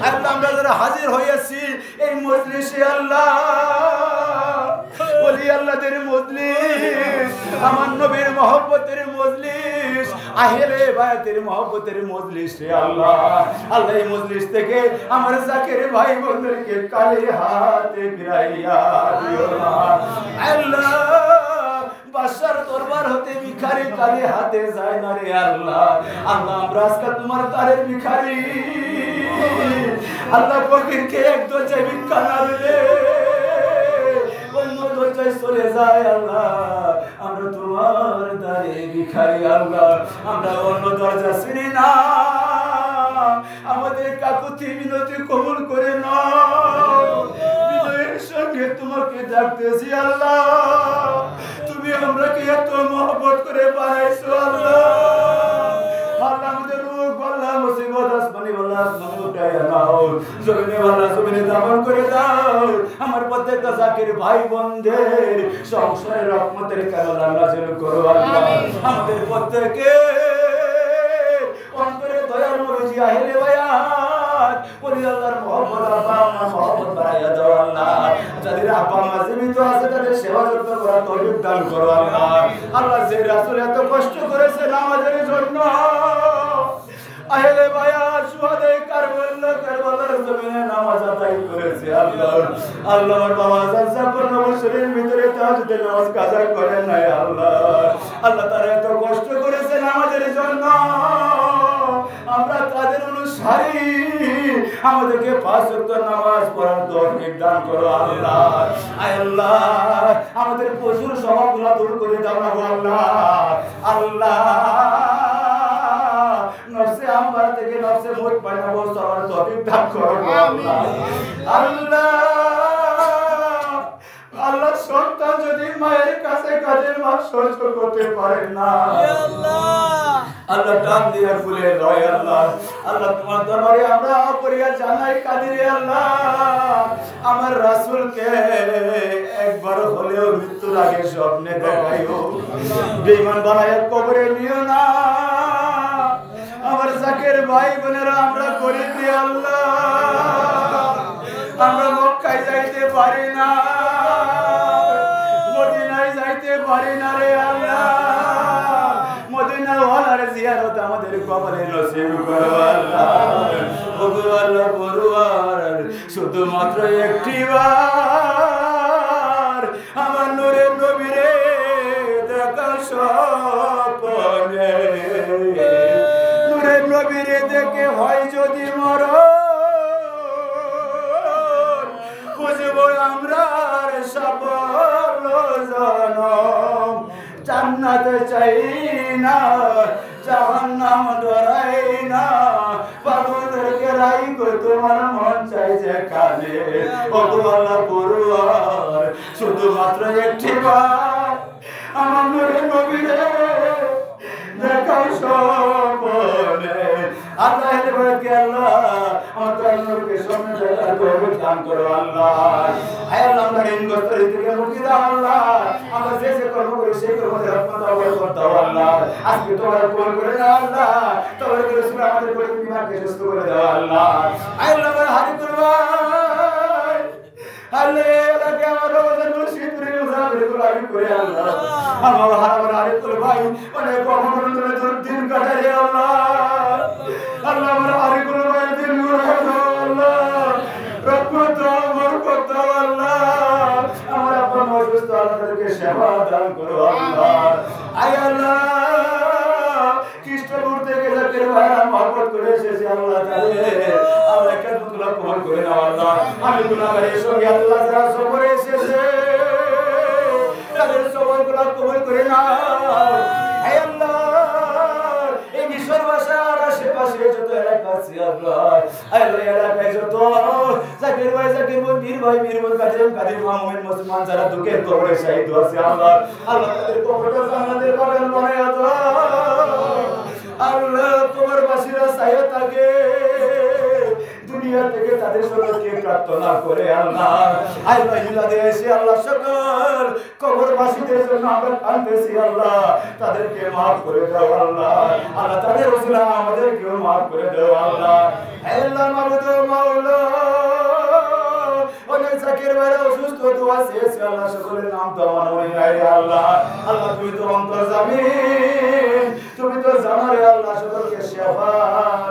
আল্লাহ আমরা যারা হাজির হয়েছি এই মজলিসে আল্লাহ, বলি আল্লাহদের মজলিস, আমার নবীর মহব্বতের মজলিস, আহলে বায়াতের মহব্বতের মজলিস রে আল্লাহ। আল্লাহ এই মজলিস থেকে আমার জাকের ভাই বোনদেরকে কালে হাতে ফিরাইয়া দিও না আল্লাহ। বাদশার দরবার হতে ভিখারি কালে হাতে যায় না রে আল্লাহ। আল্লাহ আমরা আজকে তোমার তারের ভিখারি আল্লাহ। ফকিরকে এক দরজায় ভিক্ষা না দিলে অন্য দরজায় চলে যায় আল্লাহ। আমরা তোমার দ্বারে ভিখারি আল্লাহ, আমরা অন্য দরজা চিনি না। আমাদের কাকুতি মিনতি কবুল করে নাও, বিনয়ের সঙ্গে তোমাকে ডাকতেছি আল্লাহ। তুমি আমরাকে এত মহব্বত করে বানাইছো আল্লাহ। আল্লাহ আমাদের রোগ বাল্লা মুসিবত আসমানি বাল্লা আসমানি উঠাইয়া নাও, জমিনে বাল্লা জমিনে দামন করে দাও। আমার প্রত্যেকটা জাকির ভাই বোনদের সংসারের রহমতের কারণে নাযিল করো আল্লাহ। আমাদের প্রত্যেকে অন্তরে দয়ার নবীজি আহলে বায়াত ওলি আল্লাহর মহব্বত আল্লাহ মহব্বত বাড়াইয়া দাও আল্লাহ। যাদের আব্বা মা জীবিত আছে তাদের সেবা যত্ন করার তৌফিক দান করো আল্লাহ। আল্লাহ যে রাসূল এত কষ্ট করেছে নামাজের জন্য, আহলে বায়াত সুহাদায়ে কারবালার জমিনে নামাজ আদায় করেছে আল্লাহ। আল্লাহ আমার বাবা জাফর নবশরীর ভিতরে তাহাজ্জুদের নামাজ কাজা করেন নাই আল্লাহ। আল্লাহ তারা এত কষ্ট করেছে নামাজের জন্য, আমরা তাদের অনুসারী, আমাদেরকে 5 ওয়াক্ত নামাজ পড়ার তৌফিক দান করো আল্লাহ। আয় আল্লাহ আমাদের পশুর স্বভাবগুলো দূর করে দাও না আল্লাহ। আল্লাহ নফসে আমবার থেকে নফসে মুতমাইন্না বসার তৌফিক দান করো আল্লাহ। আল্লাহ আল্লাহ সন্তান যদি মায়ের কাছে কাজের মা সহ্য করতে পারে না আল্লাহ টান দিয়ে খুলে দাও আল্লাহ। আল্লাহ তোমার দরবারে আমরা করিয়া জানাই কাদিরে আল্লাহ, আমার রাসূলকে একবার হলেও মৃত্যুর আগে স্বপ্নে দেখাইও, বেঈমান বানায়া কবরে নিও না। আমার জাকের ভাই বোনেরা আমরা গরিব রে আল্লাহ, আমরা মক্কায় যাইতে পারি না, মদিনায় যাইতে পারি না রে আল্লাহ। মদিনা ওয়ালার জিয়ারত আমাদের কবরে নসিব করো আল্লাহ। ওগো আল্লাহ পরওয়ার শুধুমাত্র একটি বার আমার নূরের নবীরে দেখা স্বপ্নে, নূরের নবীরে দেখে হয় যদি মরণ, বুঝবো আমরা সফল জনম। জান্নাতে চাই না, জাহান্নাম ডরাই না, পাগলদেরকে রাইখো তোমার মন চাই যেখানে। ওগো আল্লাহ পরওয়ার শুধুমাত্র একটি বার আমার নূরের নবীরে দেখাও স্বপ্নে। আল্লাহ হেদায়েতকে আল্লাহ আমার নূরকে সামনে দেখার তৌফিক দান করো আল্লাহ। আয় আল্লাহ আমরা ঋণগ্রস্ত থেকে মুক্তি দাও আল্লাহ। আমরা যে যে কর্ম করি সেই কর্মে রহমত অবতীর্ণ দাও আল্লাহ। আজকে তোমার কবুল করে নাও আল্লাহ, তোমার রাসূল আমাদের করে বিমারকে সুস্থ করে দাও আল্লাহ। আয় আল্লাহ আমার হাদিকুল ভাই আল্লাহ এলাকে আমার রমজান মুর্শিদপুরে মুসাফির গোলামি করে আল্লাহ। আমার হাদিকুল ভাই অনেক অমরণের দিন কাটায় আল্লাহ। আল্লাহ আমার হাদিকুল ভাই দিন মুরাদ আল্লাহ, রহমত বরকত আল্লাহ। আমার আপন অসুস্থ আল্লাহকে সেবা দান করো আল্লাহ। আয় আল্লাহ খ্রিস্টপুর থেকে যাদের ভাইরা মহব্বত করে এসেছে আল্লাহ আল্লাহ কেমনগুলো কবুল করে নাও আল্লাহ। আমি গুনাহগারের সঙ্গে আল্লাহ যারা সফরে এসেছে তাদের সফরগুলো কবুল করে নাও। আয় আল্লাহ এই মিশর বাসার আশেপাশে যত এলাকা আছে আল্লাহ, আল্লাহ এলাকায় যত জাকির ভাই জাকির বোন বীর ভাই বীর বোন কাদের কাদের মুমিন মুসলমান যারা দুঃখের কবরে শহীদ হয়েছে আল্লাহ, আল্লাহ তাদের কবরটা জান্নাতের বাগান বানায়া দাও আল্লাহ। তোমার বাসিরা চাইয়া থাকে দুনিয়া থেকে তাদের সঙ্গে প্রার্থনা করে আল্লাহ আল্লাহ মিলাদে এসে আল্লাহ সকল কবরবাসীদের জন্য আমরা কাঁদতেছি আল্লাহ তাদেরকে মাফ করে দাও আল্লাহ আল্লাহ তাদের ওসিলা আমাদেরকেও মাফ করে দাও আল্লাহ আল্লাহ মাবুদ মাওলা অনেক জাকির ভাইরা অসুস্থ দোয়া চেয়েছে আল্লাহ সকলের নাম তো আমার মনে নাই আল্লাহ আল্লাহ তুমি তো অন্তর্যামী তুমি তো জানো রে আল্লাহ সকলকে সেবা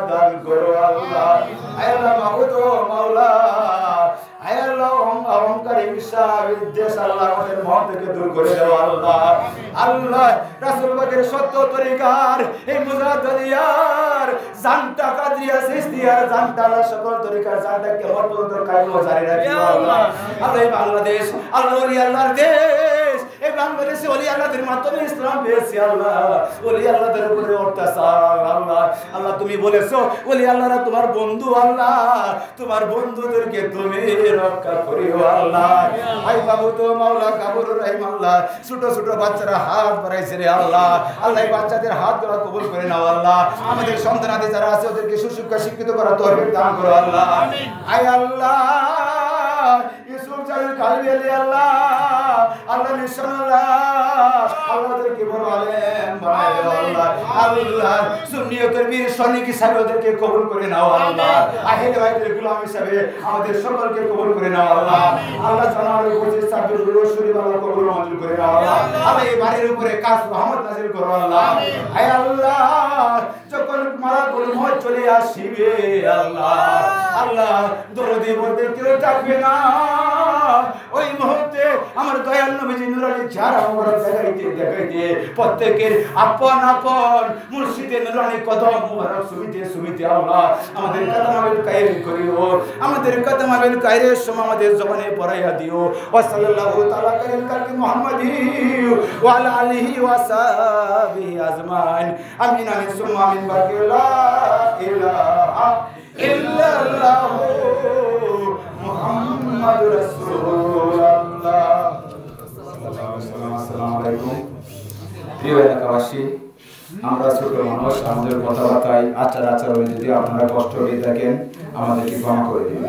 দান করো আল্লাহ আল্লাহ মাবুদ মাওলা আল্লাহ অহংকার হিংসা বিদ্বেষ আল্লাহ আমাদের মন থেকে দূর করে দাও আল্লাহ আল্লাহ রাসূল পাকের সত্য তরিকার এই মুজাদ্দিদিয়ার জানটা কাদরিয়া সিস্তিয়ার জানটা সকল তরিকার জানটা কেমন পর্যন্ত কায়েম জারি রাখিও আল্লাহ আল্লাহ বাংলাদেশ আল্লাহ ওলি আল্লাহর দেশ এই বাংলাদেশে ওলি আল্লাহদের মাধ্যমে ইসলাম পেয়েছে আল্লাহ ওলি আল্লাহদের উপরে অত্যাচার আল্লাহ আল্লাহ তুমি বলেছো ওলি আল্লাহরা তোমার বন্ধু আল্লাহ তোমার বন্ধুদেরকে তুমি রক্ষা করিও আল্লাহ আই বাবু তো মাওলা কাবুর রহিম আল্লাহ ছোট ছোট বাচ্চারা হাত বাড়াইছে রে আল্লাহ আল্লাহ এই বাচ্চাদের হাত ধরা কবুল করে নাও আল্লাহ আমাদের সন্তানাদি যারা আছে ওদেরকে সুশিক্ষা শিক্ষিত করার তৌফিক দান করো আল্লাহ আয় আল্লাহ ইউসুফ জালিল কালবি আল্লাহ আল্লাহ নিশান আল্লাহ আল্লাহদেরকে বড় আলেম বানায় দাও আল্লাহ আল্লাহ সুন্নিয়তের বীর সৈনিক হিসাবে ওদেরকে কবুল করে নাও আল্লাহ আহলে বাইতের গোলাম হিসাবে আমাদের সকলকে কবুল করে নাও আল্লাহ আল্লাহ জানার উপরে সাবির শরীফ আল্লাহ কবুল মঞ্জুর করে নাও আল্লাহ আল্লাহ এই বাড়ির উপরে কাজ রহমত নাযিল করো আল্লাহ আয় আল্লাহ যখন মালাকুল মউত চলে আসিবে আল্লাহ আল্লাহ দরদি বলতে কেউ থাকবে না ওই মুহূর্তে আমার দয়াল নবীজি নুরানি যারা আমরা দেখাইতে প্রত্যেকের আপন আপন মুর্শিদের নুরানি কদম মুবারক সুবিতে আল্লাহ আমাদের কদমাবেল কায়ের করিও আমাদের কদমাবেল কায়ের সময় আমাদের জবানে পড়াইয়া দিও ওয়া সাল্লাল্লাহু তাআলা কারীম কালকি মুহাম্মাদি ওয়া আলা আলিহি ওয়া সাহবিহি আজমাইন আমিন আমিন সুম্মা আমিন বাকি লা ইলাহা ইল্লাল্লাহু মুহাম্মাদুর রাসূলুল্লাহ আসসালামু আলাইকুম প্রিয় এলাকাবাসী আমরা ছোট মানুষ আমাদের কথাবার্তায় আচার আচরণে যদি আপনারা কষ্ট পেয়ে থাকেন আমাদেরকে ক্ষমা করে দিন